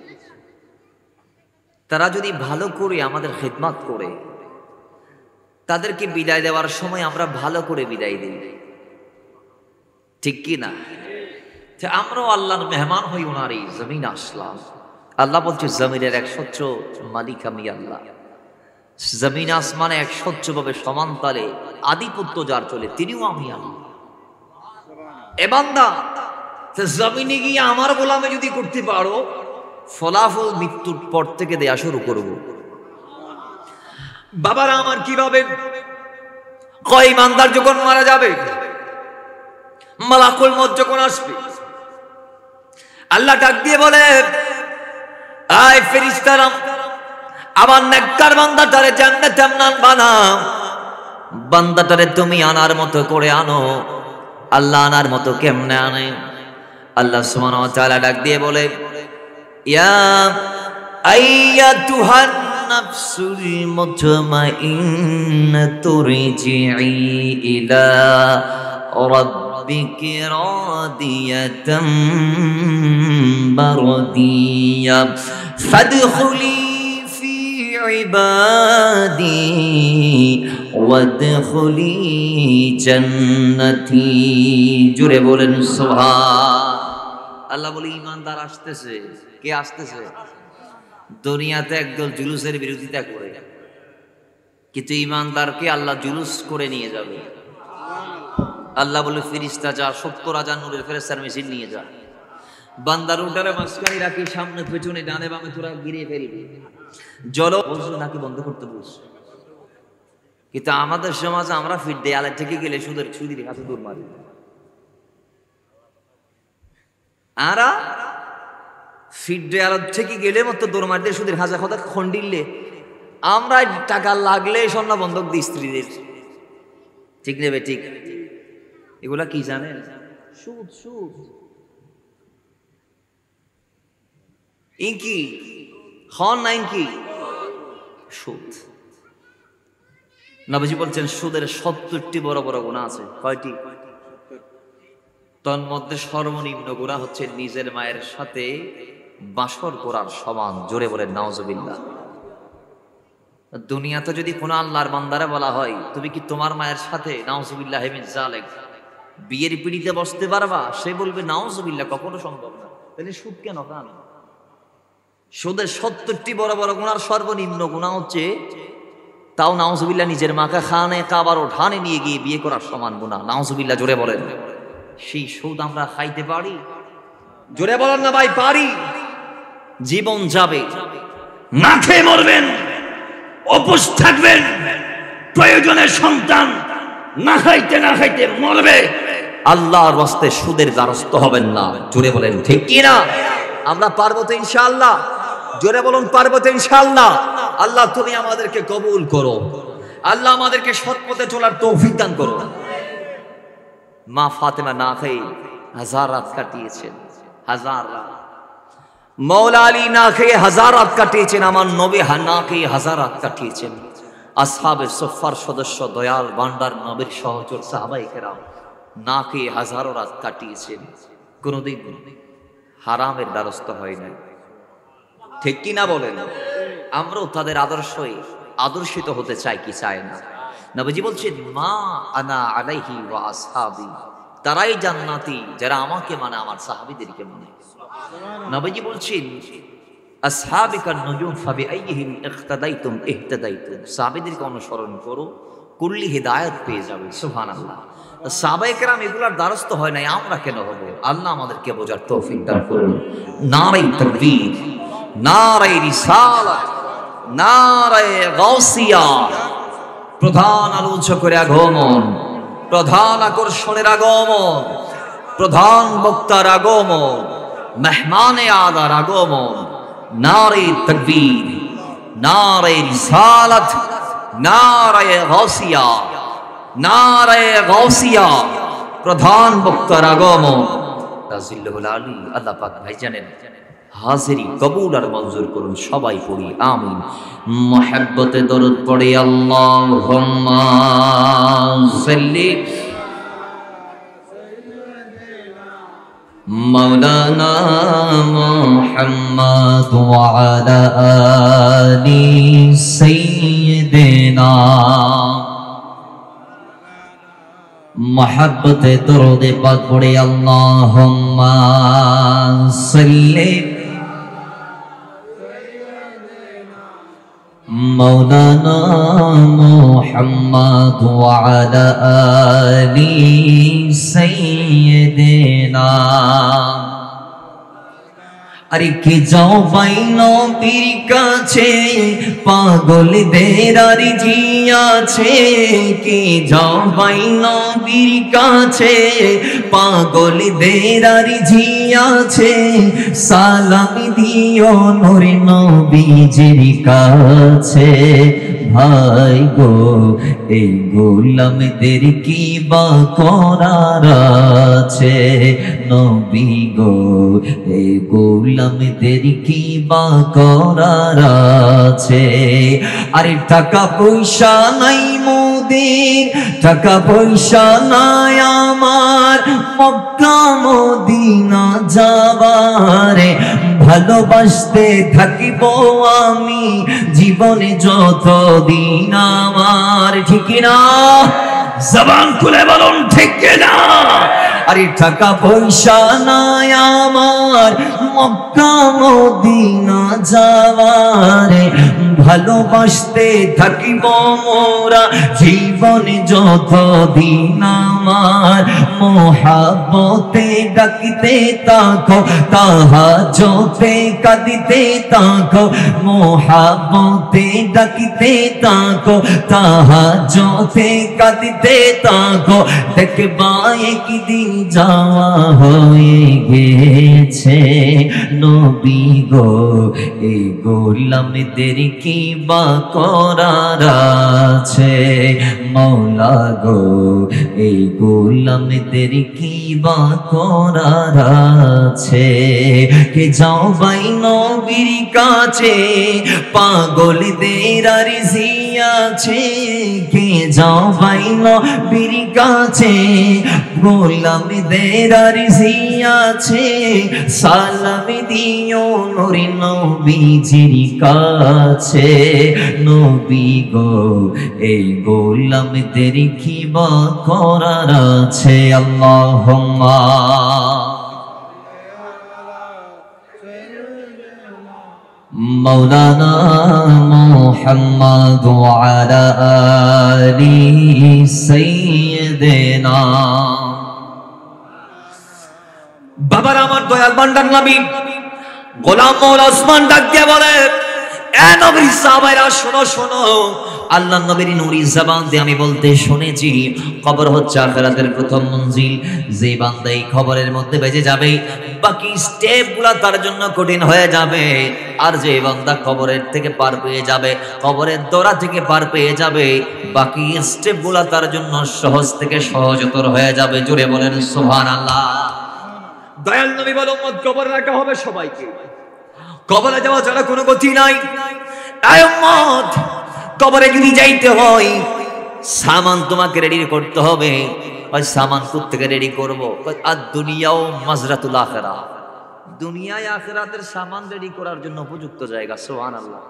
তারা যদি ভালো করে আমাদের খিদমত করে, তাদেরকে বিদায় দেওয়ার সময় আমরা ভালো করে বিদায় দিই, ঠিক কি না? আমরাও আল্লাহর মেহমান হই, ওনার এই জমিন আসলাম। আল্লাহ বলছে জমিনের এক স্বচ্ছ মালিক আমি আল্লাহ। জমিন আসমানে এক স্বচ্ছভাবে সমানতালে আধিপত্য যার চলে, তিনিও আমি আল্লাহ। এ বান্দা, জমিনে গিয়ে আমার গোলামে যদি করতে পারো, ফলাফল মৃত্যুর পর থেকে দেয়া শুরু করব। বাবারা আমার, কিভাবে? কয় ইমানদার যখন মারা যাবে, মালাকুল মউত যখন আসবে, আল্লাহ ডাক দিয়ে বলে, আয় ফেরেশতারা, আমার নেককার বান্দাটারে জান্নাতে বানাও। বান্দাটারে তুমি আনার মতো করে আনো। আল্লাহ আনার মতো কেমনে আনে? আল্লাহ সুবহানাহু ওয়া তাআলা ডাক দিয়ে বলে, ইয়া আইয়াতুহান নাফসুল মুতমাইন্নাতু রিজিই ইলা রাব্বিকি রাদিয়াতাম মারদিয়া ফাদখুলি ফি ইবাদি ওয়াদখুলি জান্নাতি। জোরে বলেন সুবহান। আল্লাহ বলে ঈমানদার আসতেছে। কে আসতেছে? দুনিয়াতে একদল জুলুসের বিরোধিতা করে, কিন্তু ঈমানদারকে আল্লাহ জুলুস করে নিয়ে যাবে। আল্লাহ বলে ফেরেশতা যা ৭০,০০০ নূরের ফেরেশতার মেশিন নিয়ে যা, বান্দার উঠারে মাঝখানে রাখি, সামনে পেছনে ডানে বামে তোরা গিরিয়ে ফেলবি। জল বলছো নাকি বন্ধ করতে বলছো, কিন্তু আমাদের সমাজে আমরা ফিট দেয়ালে থেকে গেলে সুদের কাছে দূর মারি। আরা ফিট দেয়াল থেকে গেলে মতো দৌড় মারতে সুদের হাজা কথা খন্ডিলে আমরা টাকা লাগলে স্বর্ণ বন্ধক দিই স্ত্রীদের। ঠিক নেবে? ঠিক। এগুলা কি জানেন? সুদ। সুদ ইনকি খন না ইনকি সুদ। নবীজি বলছেন সুদের ৭০টি বড় বড় গুনাহ আছে। কয়টি? তন্মধ্যে সর্বনিম্ন গুনাহ হচ্ছে নিজের মায়ের সাথে বাসর করার সমান। জোরে বলেন নাউজুবিল্লাহ। দুনিয়াতে যদি কোনো আল্লাহর বান্দারে বলা হয় তুমি কি তোমার মায়ের সাথে নাউজুবিল্লাহ মিন যালিক বিয়ের পিড়িতে বসতে পারবা, সে বলবে নাউজুবিল্লাহ কখনো সম্ভব না। তাহলে সুদ কেন কান? সুদের ৭০টি বড় বড় গুনার সর্বনিম্ন গুনাহ হচ্ছে, তাও নাউজুবিল্লাহ নিজের মাকে খানে কাবার ওঠানে নিয়ে গিয়ে বিয়ে করার সমান গুনাহ। নাউজুবিল্লাহ জোরে বলেন। সেই সুদ আমরা খাইতে পারি? জোরে বলেন না ভাই, পারি। জীবন যাবে, না খেয়ে মরবেন, উপোস থাকবেন, প্রয়োজনে সন্তান না খাইতে মরবে, আল্লাহর রাস্তে সুদের দ্বারস্থ হবেন না। জোরে বলেন ঠিক কি না? আমরা পারবো তো ইনশাআল্লাহ? জোরে বলুন পারবো তো ইনশাআল্লাহ? আল্লাহ তুমি আমাদেরকে কবুল করো। আল্লাহ আমাদেরকে সৎ পথে চলার তৌফিক দান করো। মা ফাতেমা না খেয়ে 1000 রাত কাটিয়েছেন, 1000 রাত। মৌলা আলী না খেয়ে 1000 রাত কাটিয়েছেন। আমার নবী না খেয়ে 1000 রাত কাটিয়েছেন। আসহাবে সুফফার সদস্য দয়াল ভান্ডার নবীর সহচর সাহাবায়ে কেরাম না খেয়ে 1000 রাত কাটিয়েছেন। কোনদিন হারামের দ্বারস্থ হয় নাই। ঠিক কি না বলেন? আমরাও তাদের আদর্শিত হতে চাই কি চাই না? নবীজি বলছেন মা আনা আলাইহি ওয়া আসহাবি, তারাই জান্নাতি যারা আমাকে মানে, আমার সাহাবীদেরকে মানে। নবীজি বলছেন আসহাবিকান নুজুম ফাবিআইহিম ইখতাদাইতুম ইহতাদাইতুম, সাহাবীদেরকে অনুসরণ করো, কুল্লি হিদায়াত পেয়ে যাবে। সুবহানাল্লাহ। সাহাবায়ে কেরাম এগুলার দ্বারস্থ হয় নাই, আমরা কেন হব? আল্লাহ আমাদেরকে বোঝার তৌফিক দান করুন। নারায়ে তাকবীর, নারায়ে রিসালাত, নারায়ে গাউসিয়া। প্রধান আলোচকের আগমন, প্রধান আকর্ষণের আগমন, প্রধান বক্তার আগমন, মেহমানে আদার আগমন। নারে তাকবীর, নারে রিসালাত, নারে গাউসিয়া, নারে গাউসিয়া। প্রধান বক্তার আগমন। তাজিল্লুল আলী আল্লাহ পাক ভাইজানের হাজিরি কবুল আর মঞ্জুর করুন। সবাই পড়ি আমিন। মুহাব্বতে দরুদ পড়ি আল্লাহুম্মা সাল্লি মাওলানা মুহাম্মদ ওয়া আলা আলি সাইয়্যিদিনা। মুহাব্বতে দরুদ পাক পড়ি আল্লাহুম্মা সাল্লি مولانا محمد وعلى آل سيدنا। আরে কে যাও ভাই নবীর কাছে, পাগলদের আর জিয়াছে। কে যাও ভাই নবীর কাছে, পাগলদের আর জিয়াছে। সালাম দিও নূর নবীজির কাছে, হায় গো এই গোলামদের কি বা করার আছে নবী গো এই গোলামদের কি বা করার আছে আরে টাকা পয়সা নাই মোদের টাকা পয়সা নাই আমার মক্কা মদিনা যাবারে ভালোবাসতে থাকিব আমি জীবনে যতদিন আমার ঠিক না জবান খুলে বলুন ঠিক না আরে টাকা পয়সা নাই আমার মক্কা মদিনা যাওয়ারে ভালোবাসতে থাকিব মোরা জীবনে যতদিন আমার মোহাব্বতে ডাকিতে তাকো তাহাজ্জুদে কাঁদিতে তাকো মোহাব্বতে ডাকিতে তাকো তাহাজ্জুদে কাঁদিতে তাকো দেখবা একদিন যাওয়া হয়ে গেছে নবী গো এই গোলামদের কি বা করার আছে মওলা গো এই গোলামদের কি বা করার আছে কে যাও ভাই নবীর কাছে পাগলদের আরজি আছে কে যাও ভাই নবীর কাছে গোলামদের আরজি আছে সালাম দিও নূর নবীজির কাছে নবী গো এই গোলামদের কি বা করার আছে আল্লাহুম্মা مولانا محمد وعلى آل سيدنا বাবার আমার দয়াল বান্দার নবী গোলাম মওলা ওসমান ডাক দিয়ে বলে এ নবীর সাহাবারা শোনো শোনো আল্লাহর নবীর নূরি জবান দিয়ে আমি বলতে শুনেছি কবর হচ্ছে আখিরাতের প্রথম মঞ্জিল যে বান্দা এই খবরের মধ্যে বেঁচে যাবে বাকি স্টেপগুলো তার জন্য কঠিন হয়ে যাবে আর যে বান্দা কবরের থেকে পার পেয়ে যাবে কবরের দোরা থেকে পার পেয়ে যাবে বাকি স্টেপগুলো তার জন্য সহজ থেকে সহজতর হয়ে যাবে জোরে বলেন সুবহানাল্লাহ দয়াল নবী বলে উম্মত কবরে রাখা হবে সবাইকে কবরে যাওয়া ছাড়া কোনো গতি নাই আয় উম্মত কবরে যদি যাইতে হয় সামান তোমাকে রেডি করতে হবে ওই সামান কোত্থেকে রেডি করব আর দুনিয়াও মাজরাতুল আখিরা দুনিয়ায় আখিরাতের সামান রেডি করার জন্য উপযুক্ত জায়গা সুবহানাল্লাহ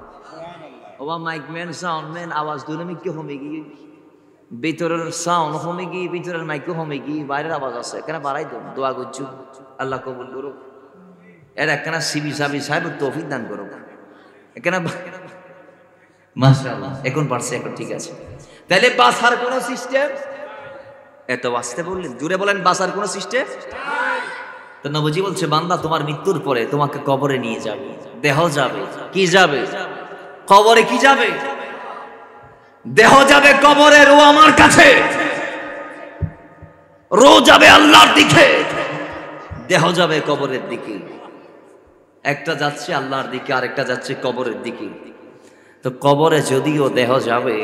ওবা মাইক ম্যান সাউন্ড ম্যান আওয়াজ দুনমি কি হবে কি ভিতরের সাউন্ড হবে কি ভিতরের মাইক হবে কি বাইরের আওয়াজ আছে কেন বাড়াই দাও দোয়া করছো আল্লাহ কবুল করুক এর একখানা সিবি সাবি সাহেব তৌফিক দান করুক এখানে মাশাআল্লাহ এখন পারছে এখন ঠিক আছে তাহলে বাসার কোন সিস্টেম এত বাঁচতে বললেন জুড়ে বলেন বাসার কোন সিস্টেম তো নবীজি বলছে বান্দা তোমার মৃত্যুর পরে তোমাকে কবরে নিয়ে যাবে দেহ যাবে কি যাবে কবরে কি যাবে দেহ যাবে কবরে রো আমার কাছে রো যাবে আল্লাহর দিকে দেহ যাবে কবরের দিকে একটা যাচ্ছে আল্লাহর দিকে আরেকটা যাচ্ছে কবরের দিকে তো কবরে যদিও দেহ যাবে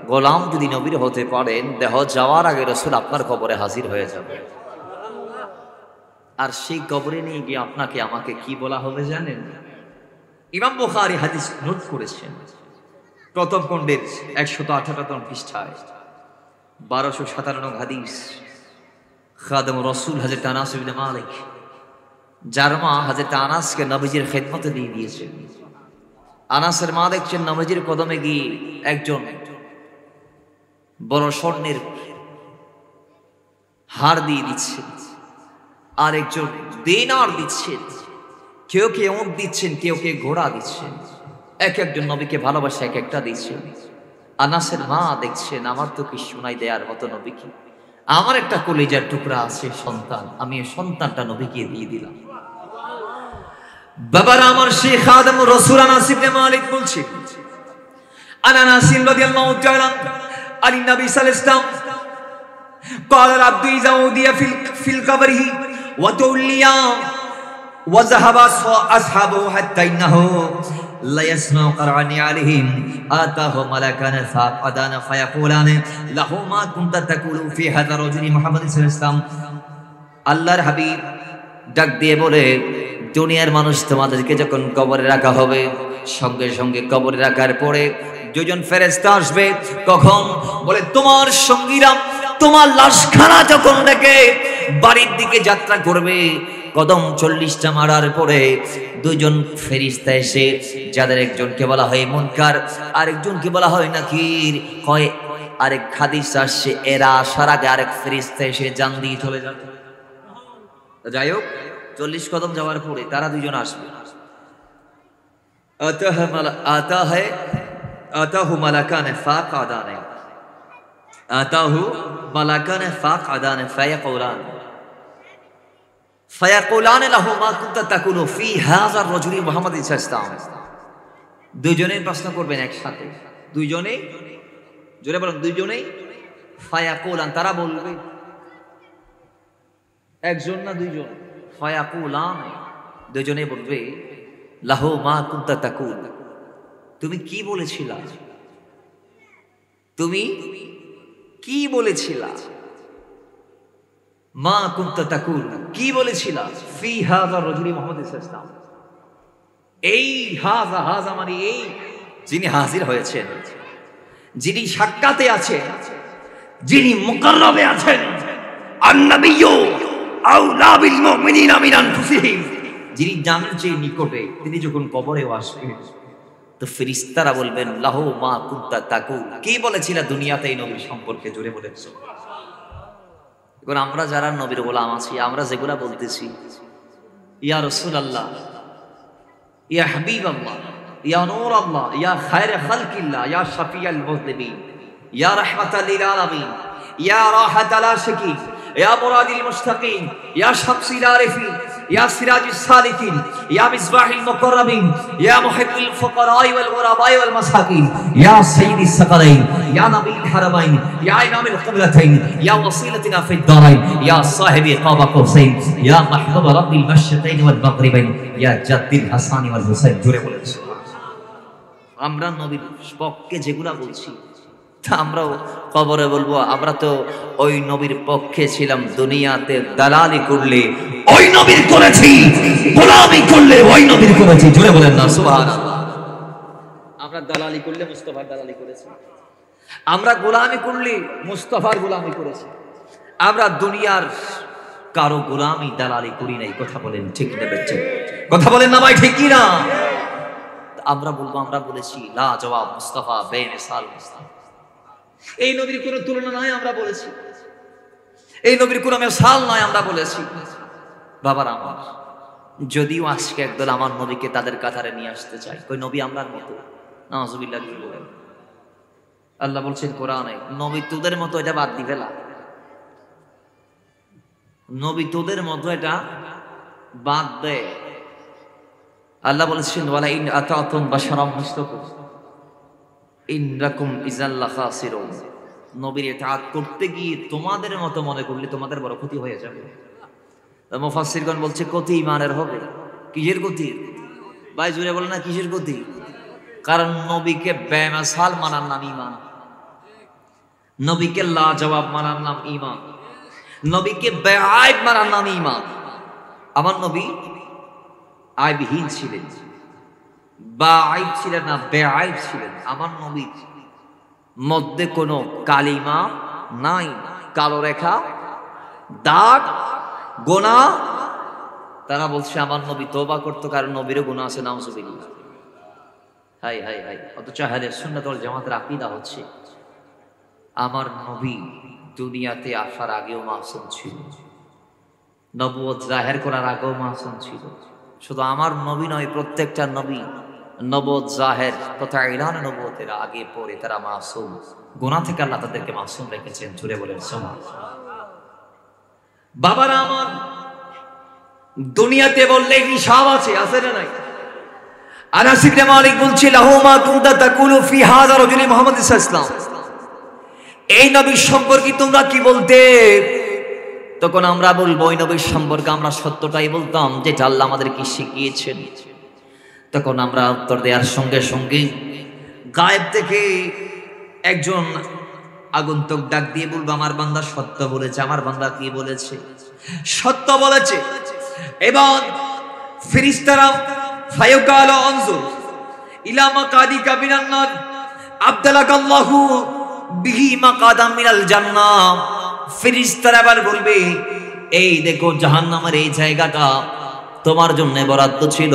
গোলাম যদি নবীর হতে পারেন দেহ যাওয়ার আগে রাসূল আপনার কবরে হাজির হয়ে যাবে আর সেই কবরে নিয়ে গিয়ে আপনাকে আমাকে কি বলা হবে জানেন ইমাম বুখারী হাদিস নোট করেছেন প্রথম খণ্ডের 118 পৃষ্ঠায় 1257 হাদিস খাদেম রাসূল হযরত আনাস ইবনে মালিক যার মা হযরত আনাসকে নবীজির খেদমতে দিয়ে দিয়েছেন আনাসের মা দেখছেন নবীজির কদমে গিয়ে একজন বড় স্বর্ণের হার দিয়ে দিচ্ছে আর একজন দিনার দিচ্ছেন কেউ কে উট দিচ্ছেন কেউ কে ঘোড়া দিচ্ছেন এক একজন নবীকে ভালোবাসা এক একটা দিচ্ছেন আনাসের মা দেখছেন আমার তো কি শোনাই দেয়ার মতো নবী কি আমার একটা কলিজার টুকরা আছে সন্তান আমি এই সন্তানটা নবীকে দিয়ে দিলাম বাবার আমার শেখ খাদেম রাসূল আনাস ইবনে মালিক বলছেন আনাস রাদিয়াল্লাহু তাআলা আলী নবী সাল্লাল্লাহু আলাইহি ওয়াসাল্লাম قال العبد إذا أودي في القبر وتولي وذهب أصحابه حتى إنه লা ইয়াসমাউ কারআনি আলাইহিম আতাহু মালাকান ফাকাদানা ফায়াকুলান লাহু মা কুনতা তাকুলু ফি হাযা রাজুলি মুহাম্মদ সাল্লাল্লাহু আলাইহি ওয়াসাল্লাম। আল্লাহর হাবিব ডাক দিয়ে বলে, দুনিয়ার মানুষ তোমাদেরকে যখন কবরে রাখা হবে, সঙ্গে সঙ্গে কবরে রাখার পরে দুজন ফেরেশতা আসবে। কখন? বলে তোমার সঙ্গীরা তোমার লাশখানা যখন রেখে বাড়ির দিকে যাত্রা করবে, কদম 40টা মারার পরে দুজন ফেরেশতা এসে, যাদের একজনকে বলা হয় মুনকার, আরেকজনকে বলা হয় নাকির, কয় আরেক হাদিস আসছে এরা আসার আগে আরেক ফেরেশতা এসে জান দিয়ে চলে যাবে। যাই হোক, 40 কদম যাওয়ার পরে তারা দুজন আসবে। আতাহু মালাকান ফাকাদানে, আতাহু মালাকান ফাকাদানে ফায়াকুলান লাহু মা কুনতা তাকুলু ফি হাযা রাজুলি মুহাম্মদ সাল্লাল্লাহু আলাইহি ওয়াসাল্লাম। দুইজনেই প্রশ্ন করবেন একসাথে, দুইজনেই, জোরে বলুন, দুইজনেই। ফায়াকুলান, তারা বলবে, একজন না দুইজন? ফায়াকুলান, দুইজনেই বলবে, লাহু মা কুনতা তাকুল, তুমি কি বলেছিলা, তুমি কি বলেছিলা, মা কুনতা তাকুল, কি বলেছিলা, ফি হাযা রাজুলি মুহাম্মদ সাল্লাল্লাহু আলাইহি ওয়াসাল্লাম। এই হাযা, হাযা মানে এই, যিনি হাজির হয়েছেন, যিনি সাক্ষাতে আছেন, যিনি মুকাররবে আছেন, আন-নাবিয়্যু আওলা বিল মুমিনিনা মিন আনফুসিহিম, যিনি জানের চেয়ে নিকটে, তিনি যখন কবরেও আসবেন, তো ফেরেশতারা বলবেন, লাহু মা কুনতা তাকুল, কি বলেছিলা দুনিয়াতে এই নবীর সম্পর্কে, জোরে বলেন। এখন আমরা যারা নবীর গোলাম আছি, আমরা যেগুলা বলতেছি, ইয়া রাসূলুল্লাহ, ইয়া হাবিবাল্লাহ, ইয়া নূরাল্লাহ, ইয়া খায়রে খালকিল্লাহ, ইয়া শাফিয়াল মুযনিবিন, ইয়া রাহমাতাল লিল আলামিন, ইয়া রাহাতাল আশিকিন, ইয়া মুরাদিল মুশতাকিন, ইয়া শামসিল আরিফিন, ইয়া সিরাজিস সালিকিন, ইয়া মিসবাহিল মুকাররাবিন, ইয়া মুহিব্বিল ফুকারাই ওয়াল গুরাবাই ওয়াল মাসাকিন, ইয়া সাইয়্যিদিস সাকালাইন, ইয়া নবীল হারামাইন, ইয়া ইমামুল কিবলাতাইন, ইয়া ওয়াসিলাতিনা ফিদ দারাইন, ইয়া সাহিবি কাবা কৌসাইন, ইয়া মাহবুব রাব্বিল মাশরিকাইন ওয়াল মাগরিবাইন, ইয়া জাদ্দিল হাসানি ওয়াল হুসাইন, জোরে বলেন। আমরা নবীর পক্ষে যেগুলা বলছি, তা আমরাও কবরে বলবো, আমরা তো ওই নবীর পক্ষে ছিলাম, দুনিয়াতে দালালি করলে ওই নবীর করেছি, গোলামি করলে ওই নবীর করেছি, জোরে বলেন না সুবহানাল্লাহ। আমরা দালালি করলে মুস্তাফার দালালি করেছি, আমরা গোলামি করলে মুস্তাফার গোলামি করেছি, আমরা দুনিয়ার কারো গোলামি দালালি করি নাই। কথা বলেন ঠিক না বেচ্চে? কথা বলেন না ভাই, ঠিক কি না? আমরা বলবো, আমরা বলেছি লা জবাব মুস্তাফা বেমিসাল মুস্তাফা, এই নবীর কোনো তুলনা নাই, আমরা বলেছি এই নবীর কোনো মিসাল নাই, আমরা বলেছি। বাবার আমার, যদিও আজকে একদল আমার নবীকে তাদের কাতারে নিয়ে আসতে চায়, কই নবী আমরার মতো, নাউযুবিল্লাহ কি বলেন? আল্লাহ বলছেন কোরআনে, নবী তোদের মতো এটা বাদ দিবে না, নবী তোদের মতো এটা বাদ দে। আল্লাহ বলেছেন, ওয়ালা ইন আতাতুম বাশারাম মিসলাকুম ইন্নাকুম ইযাল লাখাসিরুন, নবীর ইতাআত করতে গিয়ে তোমাদের মতো মনে করলে তোমাদের বড় ক্ষতি হয়ে যাবে। মুফাসসিরগণ বলছে ক্ষতি ইমানের হবে। কিসের ক্ষতি ভাই, জুড়ে বলে না কিসের ক্ষতি? কারণ নবীকে বেমিসাল মানার নাম ঈমান, নবীকে লাজবাব মানার নাম ঈমান, নবীকে বেআইব মানার নাম ঈমান। আমার নবী আইবহীন ছিলেন, বাআইব ছিলেন না, বেআইব ছিলেন। আমার নবীর মধ্যে কোনো কালিমা নাই, কালো রেখা, দাগ, গুনাহ। তারা বলছে আমার নবী তওবা করতো, কারণ নবীরও গুনাহ আছে, নাউযুবিল্লাহ। High high high. অথচ আহলে সুন্নাত ওয়াল জামাতের আকীদা হচ্ছে আমার নবী দুনিয়াতে আসার আগেও মাসুম ছিল, নবুয়ত জাহের করার আগেও মাসুম ছিল। শুধু আমার নবী নয়, প্রত্যেকটা নবী নবুয়ত জাহের তথা ইলান নবুয়তের আগে পরে তারা মাসুম, গুনাহ থেকে আল্লাহ তাদেরকে মাসুম রেখেছেন। জুড়ে বলেন সুবহানাল্লাহ। বাবারা আমার, দুনিয়াতে বললে হিসাব আছে, আছে না নাই? আনাস ইবনে মালিক বলছে, লাহু মা কুনতা তাকুলু ফি হাযা রাজুলি মুহাম্মদ সাল্লাল্লাহু আলাইহি ওয়াসাল্লাম, এই নবীর সম্পর্কে তোমরা কি বলতে? তখন আমরা বলবো, ওই নবীর সম্পর্কে আমরা সত্যটাই বলতাম, যেটা আল্লাহ আমাদেরকে শিখিয়েছেন। তখন আমরা উত্তর দেওয়ার সঙ্গে সঙ্গে গায়েব থেকে একজন আগন্তুক ডাক দিয়ে বলবো, আমার বান্দা সত্য বলেছে। আমার বান্দা কি বলেছে? সত্য বলেছে। এবং ফেরেশতারা ফায়ুকাল আনজুর ইলা মাকাদিকা মিনান নার আবদালাকাল্লাহু বিহি মাকাদাম মিনাল জান্নাহ। ফেরেশতারা আবার বলবে, এই দেখো জাহান্নামের এই জায়গাটা তোমার জন্য বরাদ্দ ছিল।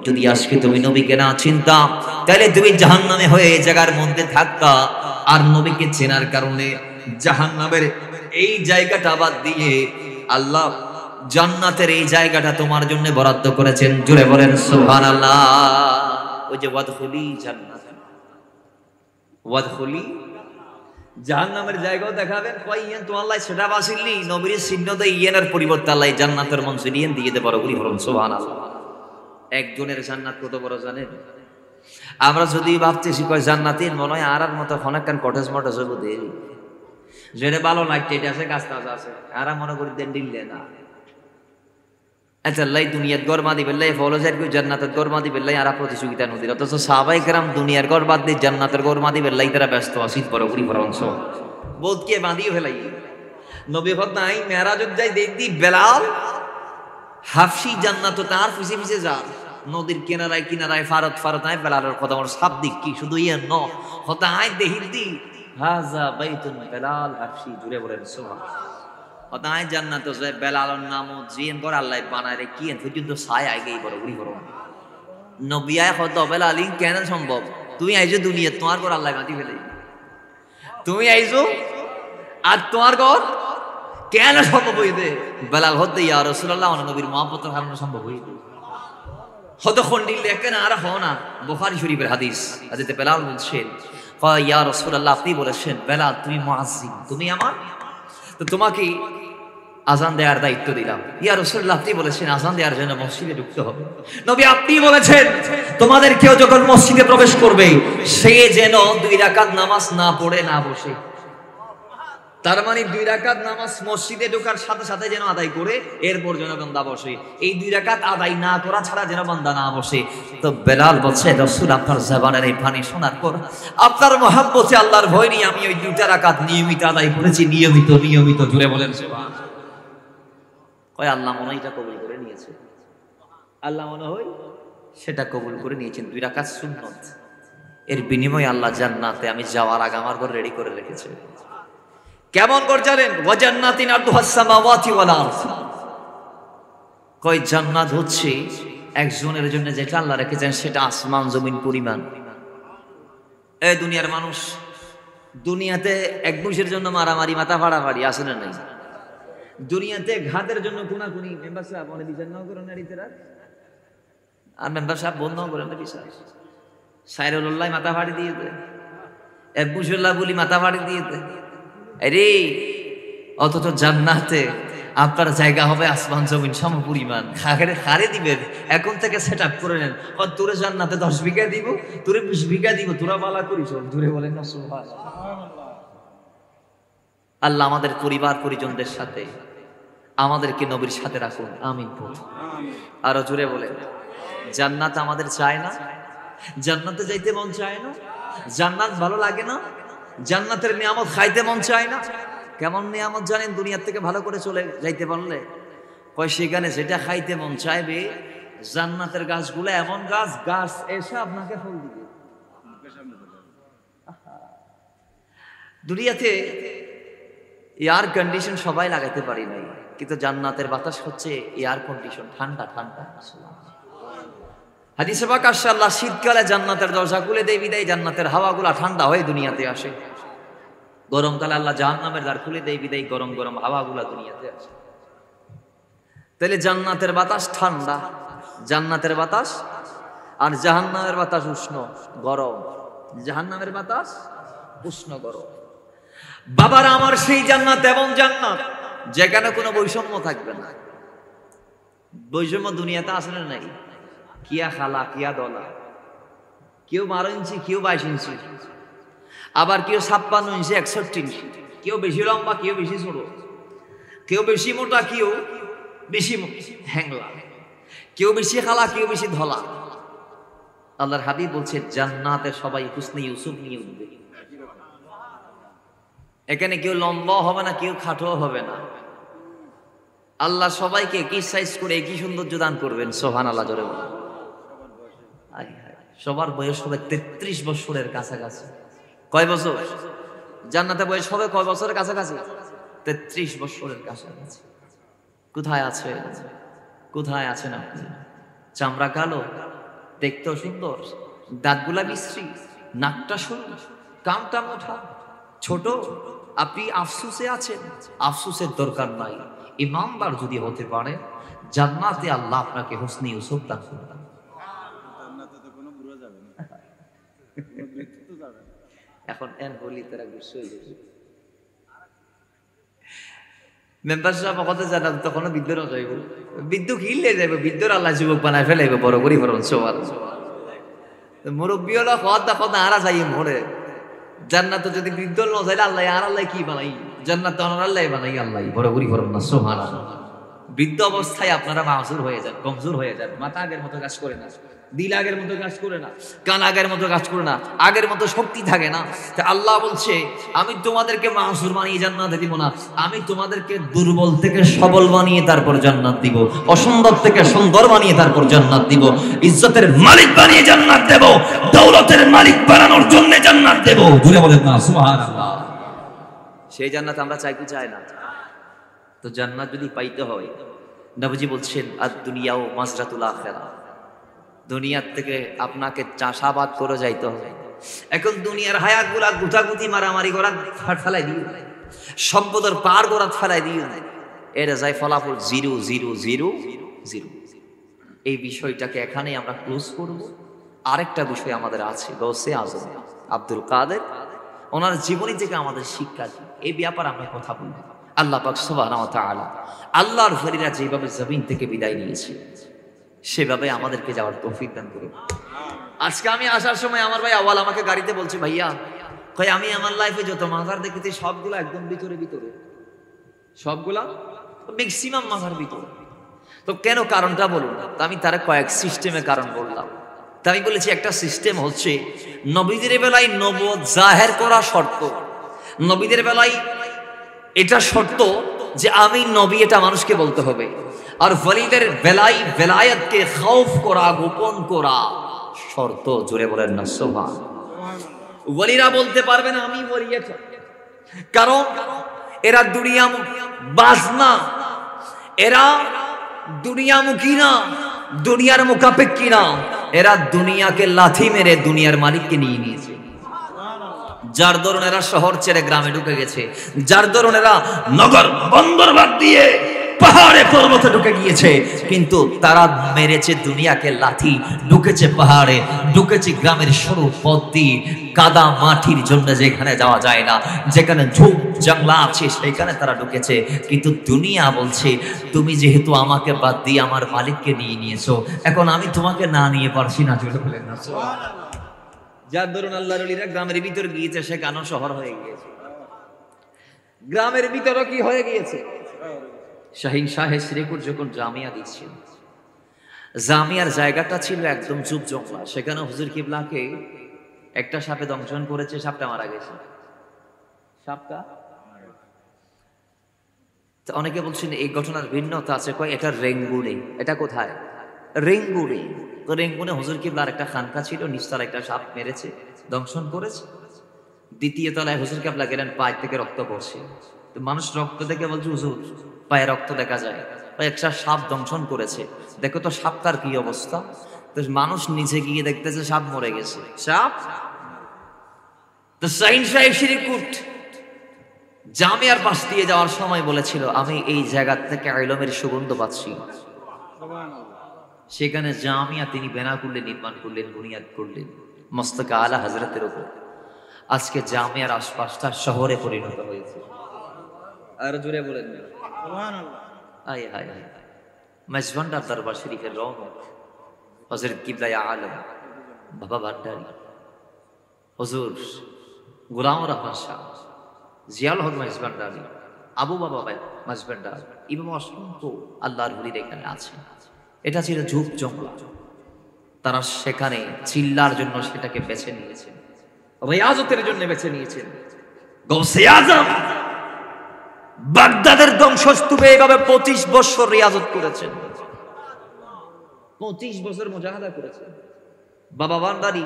যদি আজকে তুমি নবীকে না চিনতা, তাহলে তুমি জাহান্নামে হয়ে এই জায়গার মধ্যে থাকতা। আর নবীকে চেনার কারণে জাহান্নামের এই জায়গাটা বাদ দিয়ে আল্লাহ জান্নাতের এই জায়গাটা তোমার জন্য বরাদ্দ করেছেন। জোরে বলেন সুবহানাল্লাহ। ওই যে ওয়াদখুলি জান্নাত, ওয়াদখুলি জাহান্নামের জায়গাও দেখাবেন। কই ইয়েন তো আল্লাহ সেটা বাসিলি নবীর চিহ্ন দে ইয়েনের পরিবর্তে আল্লাহ জান্নাতের মঞ্চে নিয়ে দিয়ে দে বড় গুলি বলুন সুবহানাল্লাহ। একজনের জান্নাত কত বড় জানেন? আমরা যদি ভাবতেছি কয় জান্নাতের মনে হয় আর মতো অনেকক্ষণ কটেজ মটেজ হবো দে, যেটা ভালো লাগছে এটা আছে গাছ তাজা আছে, আর মনে করি দেন দিলে না। আচ্ছা লাই দুনিয়ার গরমা দিবেন লাই ফলো যাই জান্নাতের গরমা দিবেন লাই আর প্রতিযোগিতা নদীর, অথচ সাহাবায়ে কেরাম দুনিয়ার গর বাদ দিয়ে জান্নাতের গরমা দিবেন লাই তারা ব্যস্ত আসিত বড় গুলি বড় অংশ বোধ কে বাঁধিয়ে ফেলাই। নবী হত নাই মেরাজত যাই দেখি বেলাল হাফসি জান্নাত তার পিছে পিছে যা নদীর কিনারায় কিনারায় ফারত ফারত আয় বেলালের কথা আমার সব দিক কি শুধু ইয়ে ন হতা আয় দেহিদি হাজা বাইতুন বেলাল হাফসি। জুড়ে বলেন সুবহানাল্লাহ। হতা আয় জান্নাত যায় বেলালের নাম জিন কর আল্লাহ বানায় রে কি পর্যন্ত ছায় আগেই বড় গুলি বড় নবী আয় হত বেলালিন কেন সম্ভব? তুমি আইছো দুনিয়া তোমার ঘর আল্লাহ মাটি ফেলে, তুমি আইছো আর তোমার ঘর কেন সম্ভব হইবে? বেলাল হতে ইয়া রাসূলুল্লাহ নবীর মহব্বতের কারণে সম্ভব হইবে। হত খন্ডিল লেখেন আর হও না বুখারী শরীফের হাদিস। হযরত বেলাল বলছেন, ইয়া রাসূলুল্লাহ আপনি বলেছেন বেলাল তুমি মুয়াজ্জিন, তুমি আমার, তো তোমাকে আজান দেওয়ার দায়িত্ব দিলাম। ইয়া রাসূলুল্লাহ আপনি বলেছেন আজান দেওয়ার জন্য মসজিদে ঢুকতে হবে। নবী আপনি বলেছেন তোমাদের কেউ যখন মসজিদে প্রবেশ করবে সে যেন 2 রাকাত নামাজ না পড়ে না বসে। তার মানে 2 রাকাত নামাজ মসজিদে ঢোকার সাথে সাথে যেন আদায় করে এরপর যেন বান্দা বসে। এই 2 রাকাত আদায় না করা ছাড়া যেন বান্দা না বসে। তো বেলাল বলছে রাসূল আপনার জবানের এই পানি শোনার পর আপনার মহব্বতে আল্লাহর ভয় নিয়ে আমি ওই 2টা রাকাত নিয়মিত আদায় করেছি। নিয়মিত নিয়মিত জুড়ে বলেন সুবহানাল্লাহ। কয় আল্লাহ মনে হয় এটা কবুল করে নিয়েছে, আল্লাহ মনে হয় সেটা কবুল করে নিয়েছেন। 2 রাকাত সুন্নত, এর বিনিময়ে আল্লাহ জান্নাতে আমি যাওয়ার আগে আমার ঘর রেডি করে রেখেছে। কেমন করে জানেন? ওয়া জান্নাতিন আরদুহাস সামাওয়াতি ওয়াল আরদ। কয় জান্নাত হচ্ছে একজনের জন্য যেটা আল্লাহ রেখেছেন সেটা আসমান জমিন পরিমাণ। এই দুনিয়ার মানুষ দুনিয়াতে এক বুশের জন্য মারামারি মাথা ফাড়াফাড়ি আছে না নাই? দুনিয়াতে ঘাতের জন্য কোনাকুনি মেম্বার সাহেব অনেক বিচার নাও করেন নারীতেরা, আর মেম্বার সাহেব বন্ধ করেন না বিচার। সাইরুল্লাহ মাথা ফাড়ি দিয়ে দেয়, এক বুশুল্লাহ বলি মাথা ফাড়ি দিয়ে দেয়। আরে অথচ জান্নাতে আপনার জায়গা হবে আসমান জমিন সম পরিমাণ। হারে দিবেন এখন থেকে সেট আপ করে নেন। তোরে জান্নাতে 10 বিঘা দিব, তোরে 20 বিঘা দিব, তোরা বালা করিস। জুড়ে বলেন না সুবহানাল্লাহ। আল্লাহ আমাদের পরিবার পরিজনদের সাথে আমাদেরকে নবীর সাথে রাখুন, আমিন। আরো জুড়ে বলেন জান্নাত আমাদের চায় না? জান্নাতে যাইতে মন চায় না? জান্নাত ভালো লাগে না? জান্নাতের নিয়ামত খাইতে মন চায় না? কেমন নিয়ামত জানেন? দুনিয়ার থেকে ভালো করে চলে যাইতে পারলে কয় সেখানে যেটা খাইতে মন চাইবে জান্নাতের গাছগুলো এমন গাছ, গাছ এসে আপনাকে ফল দিবে। দুনিয়াতে এয়ার কন্ডিশন সবাই লাগাইতে পারি নাই, কিন্তু জান্নাতের বাতাস হচ্ছে এয়ার কন্ডিশন, ঠান্ডা ঠান্ডা। হাদিসে পাক আসছে আল্লাহ শীতকালে জান্নাতের দরজা খুলে দেয়, বিদায় জান্নাতের হাওয়াগুলা ঠান্ডা হয়ে দুনিয়াতে আসে। গরমকালে আল্লাহ জাহান্নামের দ্বার খুলে দেয়, বিদায় গরম গরম হাওয়াগুলা দুনিয়াতে আসে। তাহলে জান্নাতের বাতাস ঠান্ডা, জান্নাতের বাতাস, আর জাহান্নামের বাতাস উষ্ণ গরম। জাহান্নামের বাতাস উষ্ণ গরম। বাবার আমার সেই জান্নাত এমন জান্নাত যেখানে কোনো বৈষম্য থাকবে না। বৈষম্য দুনিয়াতে আসলে নাই। কিয়া খালা কিয়া দলা, কেউ 12 ইঞ্চি, কেউ 22 ইঞ্চি, আবার কেউ 56 ইঞ্চি 61 ইঞ্চি, কেউ বেশি লম্বা, কেউ বেশি ছোট, কেউ বেশি মোটা, কেউ বেশি হ্যাংলা, কেউ বেশি খালা, কেউ বেশি ধলা। আল্লাহর হাবিব বলছে জান্নাতে সবাই হুসনে ইউসুফ নিয়ে উঠবে। এখানে কেউ লম্বা হবে না, কেউ খাটো হবে না। আল্লাহ সবাইকে কি সাইজ করে কি সৌন্দর্য দান করবেন। সুবহানাল্লাহ জোরে বলেন। সবার বয়স হবে 33 বছরের কাছাকাছি। কয় বছর? জান্নাতে বয়স হবে কয় বছরের কাছাকাছি? 33 বছরের কাছাকাছি। কোথায় আছে, কোথায় আছেন আপনি? চামড়া কালো, দেখতেও সুন্দর, দাঁতগুলা বিশ্রী, নাকটা সুন্দর, কামটা মোটা, ছোট। আপনি আফসুসে আছেন, আফসুসের দরকার নাই। ইমানদার যদি হতে পারে জান্নাতে আল্লাহ আপনাকে হুসনে ইউসুফ দান করবেন। এখন এন বলি তারা গুছিয়ে যাবে। মেম্বার সাহেব কথা জানান তখন বিদ্যুৎ যাইব, বিদ্যুৎ হিললে যাইব, বিদ্যুৎ আল্লাহ যুবক বানায় ফেলাইব, বড় করি ফেলুন সবার। মুরব্বী হলো খদ আরা যাই মরে। জান্নাত যদি বিদ্যুৎ ন যাইলে আল্লাহ আর আল্লাহ কি বানাই, জান্নাত আল্লাহ বানাই, আল্লাহ বড় করি ফেলুন না। সুবহানাল্লাহ। বৃদ্ধ অবস্থায় আপনারা মাসুর হয়ে যান, কমজোর হয়ে যান, মাথা আগের মতো কাজ করে না, দিল আগের মতো কাজ করে না, কান আগের মতো কাজ করে না, আগের মতো শক্তি থাকে না। আল্লাহ বলছে আমি তোমাদেরকে মাসুর বানিয়ে জান্নাতে দিব না, আমি তোমাদেরকে দুর্বল থেকে সবল বানিয়ে তারপর জান্নাত দিব, অসুন্দর থেকে সুন্দর বানিয়ে তারপর জান্নাত দিব, ইজ্জতের মালিক বানিয়ে জান্নাত দেব, দৌলতের মালিক বানানোর জন্য জান্নাত দেব। ঘুরে বলেন না সুবহানাল্লাহ। সেই জান্নাত আমরা চাই কি চাই না? তো জান্নাত যদি পাইতে হয়, নবীজি বলছেন আদ-দুনিয়াও মাজরাতুল আখিরাহ, দুনিয়ার থেকে আপনাকে চাষাবাদ করে যাইতে হবে। এখন দুনিয়ার হায়াত গুলা গুতাগুতি মারামারি করা ফেলাই দিও, সম্পদের পার করা ফেলাই দিও, এর যায় ফলাফল 0 0 0 0। এই বিষয়টাকে এখানে আমরা ক্লোজ করব। আরেকটা বিষয় আমাদের আছে, গৌসে আজম আব্দুল কাদের, ওনার জীবনী থেকে আমাদের শিক্ষা, এই ব্যাপারে আমরা কথা বলবো। আল্লাহ পাক সুবহানাহু ওয়া তাআলা আল্লাহর ওলিরা যেভাবে জমিন থেকে বিদায় নিয়েছে সেভাবে আমাদেরকে যাওয়ার তৌফিক দান করুন। আজকে আমি আসার সময় আমার ভাই আওয়াল আমাকে গাড়িতে বলছে, ভাইয়া কই আমি আমার লাইফে যত মাজার দেখেছি সবগুলো একদম ভিতরে ভিতরে, সবগুলা ম্যাক্সিমাম মাজার ভিতরে। তো কেন, কারণটা বলুন। তো আমি তার কয়েক সিস্টেমে কারণ বললাম। তা আমি বলেছি একটা সিস্টেম হচ্ছে নবীদের বেলায় নবুয়ত জাহের করা শর্ত, নবীদের বেলায় এটা শর্ত যে আমি নবী, এটা মানুষকে বলতে হবে। আর ওলিদের বেলায় বেলায়েতকে খৌফ করা, গোপন করা শর্ত। জোরে বলেন না সুবহানাল্লাহ। ওলিরা বলতে পারবে না আমি ওলিয়ত, কারণ এরা দুনিয়া বাজনা, এরা দুনিয়ামুখী না, দুনিয়ার মুখাপেক্ষী না, এরা দুনিয়াকে লাথি মেরে দুনিয়ার মালিককে নিয়ে নিয়েছে। যার দরুন এরা শহর ছেড়ে গ্রামে ঢুকে গেছে, যার দরুন এরা নগর বন্দর বাদ দিয়ে পাহাড়ে পর্বতে ঢুকে গিয়েছে, কিন্তু তারা মেরেছে দুনিয়াকে লাথি, ঢুকেছে পাহাড়ে, ঢুকেছে গ্রামের সরু পথ দিয়ে, কাদা মাটির জন্য যেখানে যাওয়া যায় না, যেখানে ঝোপ জঙ্গলা আছে সেখানে তারা ঢুকেছে। কিন্তু দুনিয়া বলছে তুমি যেহেতু আমাকে বাদ দিয়ে আমার মালিককে নিয়ে নিয়েছো, এখন আমি তোমাকে না নিয়ে পারছি না। জোরে বলেন না সুবহানাল্লাহ। যার ধরুন আল্লাহর ওলিরা গ্রামের ভিতর গিয়েছে, সেখানেও শহর হয়ে গিয়েছে। গ্রামের ভিতরও কি হয়ে গিয়েছে? শাহিন শাহে শ্রীপুর যখন জামিয়া দিচ্ছিল, জামিয়ার জায়গাটা ছিল একদম চুপ জঙ্গলা, সেখানে হুজুর কিবলাকে একটা সাপে দংশন করেছে, সাপটা মারা গেছে। সাপটা অনেকে বলছেন এই ঘটনার ভিন্নতা আছে, কয় এটা রেঙ্গুনে। এটা কোথায়? রেঙ্গুনে। তো রেঙ্গুনে হুজুর কিবলার একটা খানকা ছিল, নিচতলা একটা সাপ মেরেছে, দংশন করেছে। দ্বিতীয় তলায় হুজুর কিবলা গেলেন, পায়ের থেকে রক্ত পড়ছে। তো মানুষ রক্ত দেখে বলছে হুজুর পায়ে রক্ত দেখা যায়, একটা সাপ দংশন করেছে, দেখো তো সাপটার কি অবস্থা। তো মানুষ নিচে গিয়ে দেখতেছে সাপ মরে গেছে। সাপ তো শাহিন শাহে শ্রীপুর জামিয়ার পাশ দিয়ে যাওয়ার সময় বলেছিল আমি এই জায়গা থেকে ইলমের সুগন্ধ পাচ্ছি। সেখানে জামিয়া তিনি বেনা করলেন, নির্মাণ করলেন, বুনিয়াদ করলেন মস্তকে আলা হযরতের উপর। আজকে জামিয়ার আশপাশটা শহরে পরিণত হয়েছে। আর জোরে বলেন না সুবহানাল্লাহ। আয় হায় হায়, মেজবান্ডার দরবার শরীফের রওনক হযরত কিবলা আলম বাবা ভান্ডারী হুজুর গোলাম রহমান শাহ, জিয়াউল হক মেজবান্ডারী, আবু বাবা মেজবান্ডার, ইমাম অসংখ্য আল্লাহর ওলিরা এখানে আছে। এটা ছিল ঝোপ জঙ্গল। তারা সেখানে চিল্লার জন্য সেটাকে বেছে নিয়েছেন, রিয়াজতের জন্য বেছে নিয়েছেন। গৌসে আজম বাগদাদের ধ্বংসস্তূপে এইভাবে 25 বছর রিয়াজত করেছেন, 25 বছর মুজাহাদা করেছেন। বাবা বান্দারি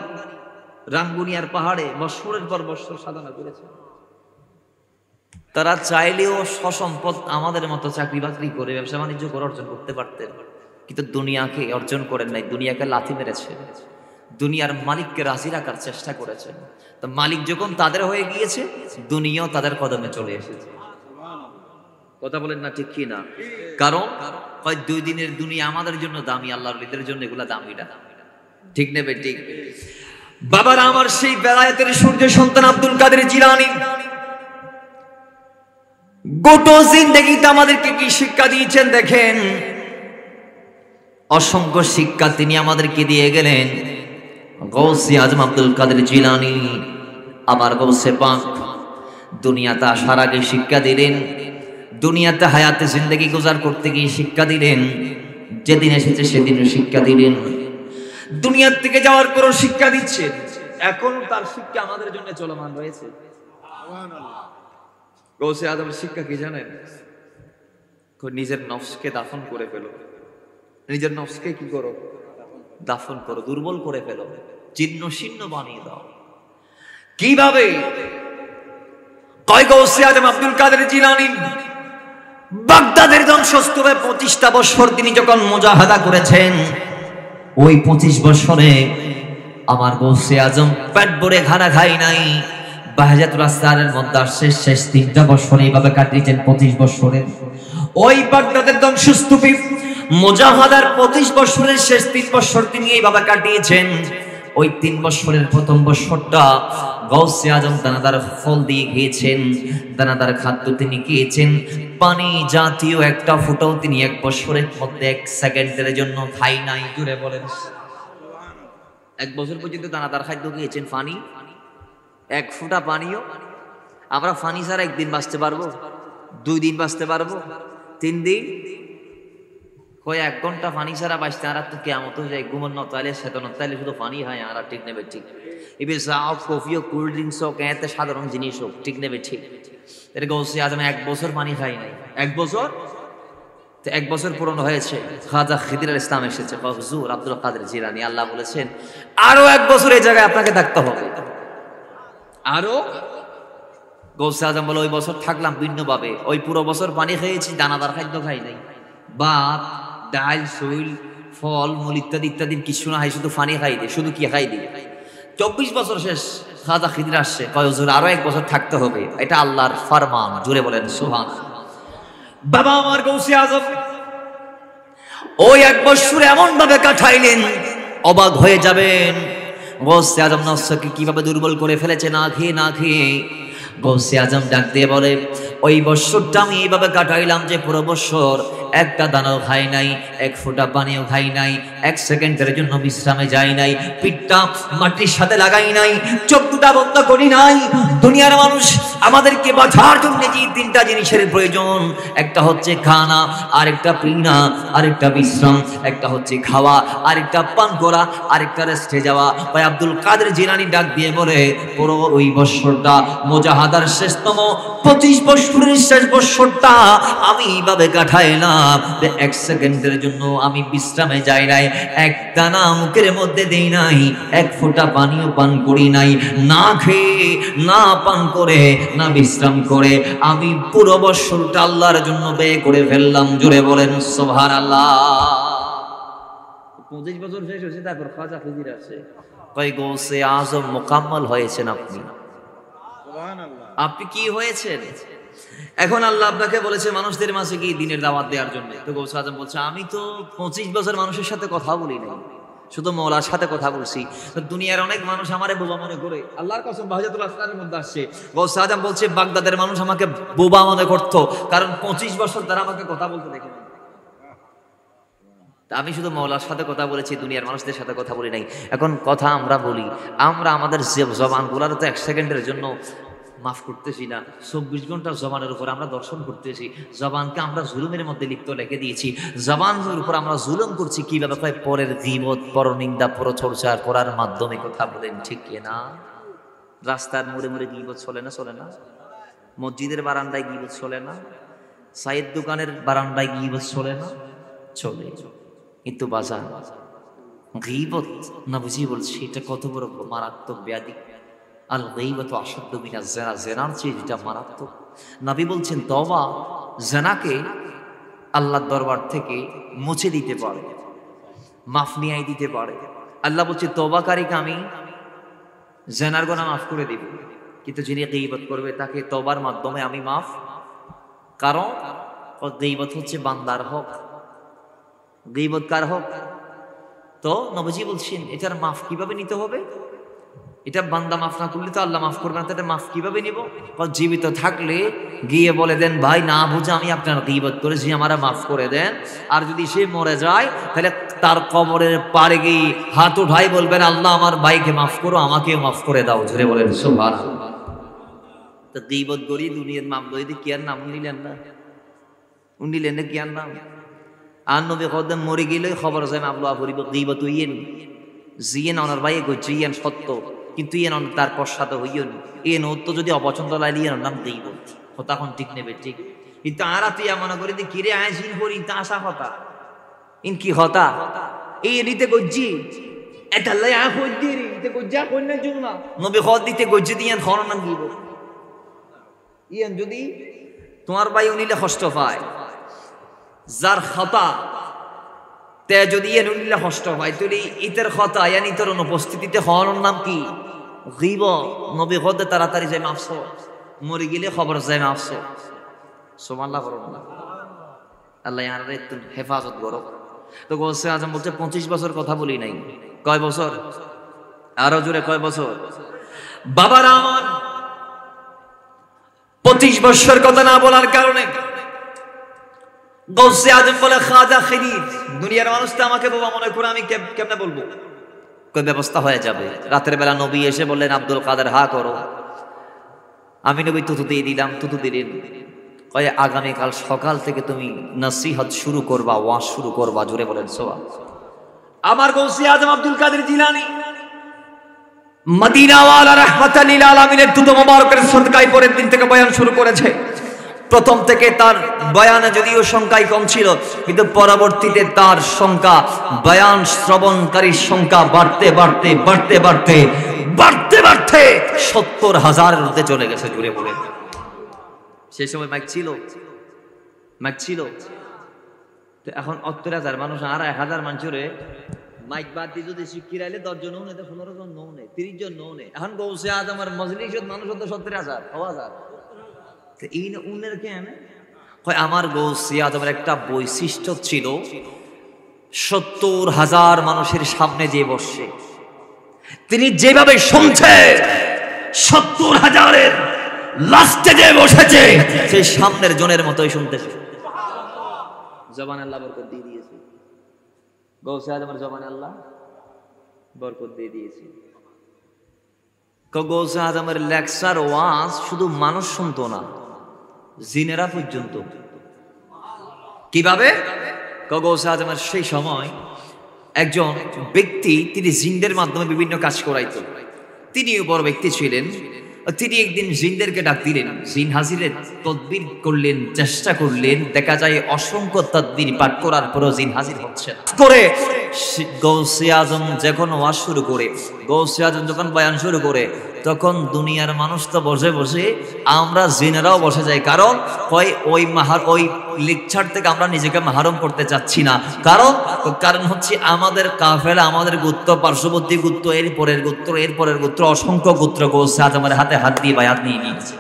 রাঙ্গুনিয়ার পাহাড়ে বছরের পর বছর সাধনা করেছেন। তারা চাইলেও সসম্পদ আমাদের মতো চাকরি বাকরি করে ব্যবসা বাণিজ্য করে অর্জন করতে পারতেন, কিন্তু দুনিয়াকে অর্জন করেন নাই, দুনিয়াকে লাথি মেরেছেন, দুনিয়ার মালিককে রাজি রাখার চেষ্টা করেছেন। তো মালিক যখন তাদের হয়ে গিয়েছে, দুনিয়াও তাদের কদমে চলে এসেছে। কথা বলেন না, ঠিক কি না? কারণ 2 দিনের দুনিয়া আমাদের জন্য দামি, আল্লাহর ওলিদের জন্য এগুলা দামি না। ঠিক নেবে? ঠিক। বাবার আমার সেই বেলায়েতের সূর্য সন্তান আব্দুল কাদের জিলানী গোটা জিন্দেগিতে আমাদেরকে কি শিক্ষা দিয়েছেন দেখেন। অসংখ্য শিক্ষা তিনি আমাদেরকে দিয়ে গেলেন। গৌসে আজম আব্দুল কাদের জিলানী আমার গৌসে পাক দুনিয়াতে আসার আগে শিক্ষা দিলেন, দুনিয়াতে হায়াতে জিন্দেগি গুজার করতে গিয়ে শিক্ষা দিলেন, যেদিন এসেছে সেদিনও শিক্ষা দিলেন, দুনিয়ার থেকে যাওয়ার পরও শিক্ষা দিচ্ছেন। এখন তার শিক্ষা আমাদের জন্য চলমান রয়েছে। গৌসে আজমের শিক্ষা কি জানেন? নিজের নফসকে দাফন করে ফেলো, নিজের নফসকে কি করো? দাফন করো, দুর্বল করে ফেলো, জীর্ণ শীর্ণ বানিয়ে দাও। কিভাবে? গৌসে আজম আব্দুল কাদের জিলানী বাগদাদের ধ্বংসস্তূপে 25টা বছর তিনি যখন মুজাহাদা করেছেন, ওই 25 বছরে আমার গৌসে আজম পেট ভরে খানা খাই নাই। বাহাজাতুল আসরারের মধ্যে আসছে শেষ 3টা বছর এইভাবে কাটিয়েছেন। 25 বছরের ওই বাগদাদের ধ্বংসস্তূপে মুজাহাদার 25 বছরের শেষ 3 বছর তিনি এইভাবে কাটিয়েছেন। ওই 3 বছরের প্রথম বছরটা গৌসে আজম দানাদার ফল দিয়ে খেয়েছেন, দানাদার খাদ্য তিনি খেয়েছেন। পানি জাতীয় একটা ফুটাও তিনি 1 বছরের মধ্যে 1 সেকেন্ডের জন্য খাই নাই। জুড়ে বলেন। 1 বছর পর্যন্ত দানাদার খাদ্য খেয়েছেন, পানি 1 ফুটা পানিও। আমরা পানি ছাড়া 1 দিন বাঁচতে পারবো? 2 দিন বাঁচতে পারবো? 3 দিন? 1 ঘন্টা পানি ছাড়া বাঁচতে আর তো কেমন হয়ে যায়। ঘুমন নতাইলে সেতন নতাইলে শুধু পানি হয় আর ঠিক নেবে? ঠিক। এবার চা হোক, কফি হোক, কোল্ড ড্রিঙ্কস হোক, এতে সাধারণ জিনিস হোক, ঠিক নেবে? ঠিক। এর গৌসে আজম 1 বছর পানি খাই নাই। 1 বছর? 1 বছর পূরণ হয়েছে। খাজা খিদির আল ইসলাম এসেছে, হুজুর আব্দুল কাদের জিলানী, আল্লাহ বলেছেন আরো 1 বছর এই জায়গায় আপনাকে থাকতে হবে। আরো? গৌসে আজম বলে ওই বছর থাকলাম ভিন্নভাবে, ওই পুরো বছর পানি খেয়েছি, দানাদার খাদ্য খাই নাই। ভাত, ডাল, শৈল, ফল মূল ইত্যাদি ইত্যাদির কিছু না হয়, শুধু পানি খাই দিই। শুধু কি খাই দিই? 24 বছর শেষ। খাজা খিদির আসছে, কয় হুজুর আরো 1 বছর থাকতে হবে, এটা আল্লাহর ফরমান। জুড়ে বলেন সুবহানাল্লাহ। বাবা আমার গৌসে আজম ওই 1 বছর এমন ভাবে কাটাইলেন, অবাক হয়ে যাবেন। গৌসে আজম নফসকে কিভাবে দুর্বল করে ফেলেছে না খেয়ে না খেয়ে। গৌসে আজম ডাক দিয়ে বলে, ওই বছরটা আমি এইভাবে কাটাইলাম যে পুরো বছর একটা দানাও খাই নাই, 1 ফোঁটা পানিও খাই নাই, 1 সেকেন্ডের জন্য বিশ্রামে যাই নাই, পিঠটা মাটির সাথে লাগাই নাই, চোখ দুটা বন্ধ করি নাই। দুনিয়ার মানুষ আমাদেরকে বাঁচার জন্য যে 3টা জিনিসের প্রয়োজন, একটা হচ্ছে খানা, আরেকটা পিনা, আরেকটা বিশ্রাম, একটা হচ্ছে খাওয়া, আরেকটা পান করা, আরেকটা রেস্টে যাওয়া। ভাই আব্দুল কাদের জিলানী ডাক দিয়ে বলে, পুরো ওই বছরটা মুজাহাদার শেষতম 25 বছরের শেষ বছরটা আমি এইভাবে কাটাইলাম। 1 সেকেন্ডের জন্য আমি বিশ্রামে যাই নাই, 1 দানা মুখের মধ্যে দেই নাই, 1 ফোঁটা পানিও পান করি নাই। না খেয়ে, না পান করে, না বিশ্রাম করে আমি পুরো বছরটা আল্লাহর জন্য ব্যয় করে ফেললাম। জোরে বলেন সুবহানাল্লাহ। 25 বছর শেষ হয়েছে, তারপর খাজা খিদির আছে, কয় গৌসে আজম মুকাম্মাল হয়েছেন আপনি। আপনি কি হয়েছেন? এখন আল্লাহ আপনাকে বলেছে মানুষদের মাঝে কি দিনের দাওয়াত দেওয়ার জন্য। তো গৌসে আজম বলছে, আমি তো 25 বছর মানুষের সাথে কথা বলি নাই, শুধু মওলার সাথে কথা বলছি। তো দুনিয়ার অনেক মানুষ আমারে বোবা মনে করে। আল্লাহর কসম, বাহাজাতুল আসরারের মধ্যে আসছে, গৌসে আজম বলছে বাগদাদের মানুষ আমাকে বোবা মনে করতো, কারণ 25 বছর তারা আমাকে কথা বলতে দেখে নাই। আমি শুধু মওলার সাথে কথা বলেছি, দুনিয়ার মানুষদের সাথে কথা বলি নাই। এখন কথা আমরা বলি, আমরা আমাদের জবানগুলোর তো 1 সেকেন্ডের জন্য মাফ করতেছি না। 24 ঘন্টা জবানের উপর আমরা দর্শন করতেছি, জবানকে আমরা জুলুমের মধ্যে লিপ্ত রেখে দিয়েছি। জবানের উপর আমরা জুলুম করছি কিভাবে? হয় পরের গীবত, পরনিন্দা, পরচর্চা করার মাধ্যমে। কথা বলেন ঠিক কিনা? রাস্তার মোড়ে মোড়ে গীবত চলে না? চলে না? মসজিদের বারান্দায় গীবত চলে না? চায়ের দোকানের বারান্দায় গীবত চলে না? চলে। কিন্তু বাজার গীবত নবীজি বলছে এটা কত বড় মারাত্মক ব্যাধি। আল গীবতু আশাদ্দু মিনাজ জিনা, জিনার চেয়ে যেটা মারাত্মক। নবী বলছেন তওবা জিনাকে আল্লাহর দরবার থেকে মুছে দিতে পারে, মাফ নিয়ে দিতে পারে। আল্লাহ বলছে তওবাকারীকে আমি জিনার গুনাহ মাফ করে দিব, কিন্তু যিনি গীবত করবে তাকে তওবার মাধ্যমে আমি মাফ। কারণ গীবত হচ্ছে বান্দার হক। গীবত কার হক? তো নবীজি বলছেন এটার মাফ কিভাবে নিতে হবে? এটা বান্দা মাফ না করলে তো আল্লাহ মাফ করবে না, তাহলে মাফ কিভাবে নিব? জীবিত থাকলে গিয়ে বলে দেন ভাই না বুঝে আমি আপনার গীবত করেছি, আমারা মাফ করে দেন। আর যদি সে মরে যায় তাহলে তার কবরের পাড়ে গিয়ে হাত উঠাই বলবেন আল্লাহ আমার ভাইকে মাফ করো, আমাকেও মাফ করে দাও। ধরে বলেন সুবহানাল্লাহ। তো গীবত করি দুনিয়ার মাফ লইতে কি আর নাম নিলেন না? উনিলেন না কি আর নাম? আর নবী কদম মরে গেলে খবর যায় মাফ লওয়া করিব। গীবত ইয়েন জিয়েন অনার ভাই কইছে ইয়েন সত্য, কিন্তু ইয়েন তার পশ্চাতে হইয়ন এন অত্য যদি অপছন্দ লাইলি এর নাম গীবত। কথা কোন ঠিক নেবে? ঠিক। কিন্তু আর তুই মনে করি যে কিরে আইসিন করি তা আসা কথা ইন কি হতা এই রিতে গজ্জি এটা লাই আ কই দি রিতে গজ্জা কই না জুম না নবী খদ দিতে গজ্জি দিয়েন খর নাম গীবত। ইয়েন যদি তোমার ভাই উনিলে কষ্ট পায়, যার খতা তে যদি এ নুনিলে কষ্ট হয় তুই ইতের খতা ইয়ান ইতর অনুপস্থিতিতে হওয়ার নাম কি? গীবত। নবী খদে তাড়াতাড়ি যাই মাফস, মরে গেলে খবর যায় মাফস। সুবহানাল্লাহ করুন না। আল্লাহ ইয়ারে একটু হেফাজত করো। তো গোসে আজম বলছে 25 বছর কথা বলি নাই। কয় বছর? আরো জোরে কয় বছর? বাবারা আমার 25 বছর কথা না বলার কারণে গৌসে আজম বলে খাজা খিদির দুনিয়ার মানুষ তো আমাকে বাবা মনে করে, আমি কেমনে বলবো? কোন ব্যবস্থা হয়ে যাবে। রাতের বেলা নবী এসে বললেন আব্দুল কাদের হা করো। আমি নবী তুতু দিয়ে দিলাম, তুতু দিলেন। কয়ে আগামীকাল সকাল থেকে তুমি নসিহত শুরু করবা, ওয়াজ শুরু করবা। জোরে বলেন সুবহানাল্লাহ। আমার গৌসে আজম আব্দুল কাদের জিলানী মদিনা ওয়ালা রাহমাতাল লিল আলামিনের তুতু মোবারকের সদকায় পরের দিন থেকে বয়ান শুরু করেছে। প্রথম থেকে তার বয়ানে যদিও সংখ্যাই কম ছিল, কিন্তু পরবর্তীতে তার সংখ্যা, বয়ান শ্রবণকারীর সংখ্যা বাড়তে বাড়তে বাড়তে বাড়তে বাড়তে বাড়তে 70,000-এর মধ্যে চলে গেছে। জুড়ে বলে সে সময় মাইক ছিল, মাইক ছিল। তো এখন 70,000 মানুষ আর 1,000 মানুষরে মাইক বাদ দিয়ে যদি শিক্ষিরাইলে 10 জন নেই, 15 জন নেই, 30 জন নেই। এখন গৌসে আজমের মজলিসত মানুষ হতো 70,000 হাজার। এই উনের কেন আমার গৌসে আজমের একটা বৈশিষ্ট্য ছিল, 70,000 মানুষের সামনে যে বসে তিনি যেভাবে শুনছে, 70,000-এর লাস্টে যে বসেছে সেই সামনের জনের মতোই শুনতেছে। জবান আল্লাহ বরকত দিয়ে দিয়েছে। গৌসে আজমের জবান আল্লাহ বরকত দিয়ে দিয়েছে। গৌসে আজমের লেকচার ওয়াজ শুধু মানুষ শুনতো না, জিনেরা পর্যন্ত। কিভাবে? গৌসে আজমের সেই সময় একজন ব্যক্তি, তিনি জিনদের মাধ্যমে বিভিন্ন কাজ করাইতো। তিনিও বড় ব্যক্তি ছিলেন। তিনি একদিন জিনদেরকে ডাক দিলেন, জিন হাজিরের তদবির করলেন, চেষ্টা করলেন। দেখা যায় অসংখ্য তদবির পাঠ করার পরও জিন হাজির হচ্ছে না। করে গৌসে আজম যখন ওয়াজ শুরু করে, গৌসে আজম যখন বয়ান শুরু করে, তখন দুনিয়ার মানুষ তো বসে বসে, আমরা জিনেরাও বসে যাই। কারণ ওই লেকচার থেকে আমরা নিজেকে মাহরুম করতে চাচ্ছি না। কারণ হচ্ছে আমাদের কাফেলা, আমাদের গোত্র, পার্শ্ববর্তী গোত্র, এর পরের গোত্র, এর পরের গোত্র, অসংখ্য গোত্র গৌসে আজমের হাতে হাত দিয়ে বায়াত নিয়ে নিয়েছে।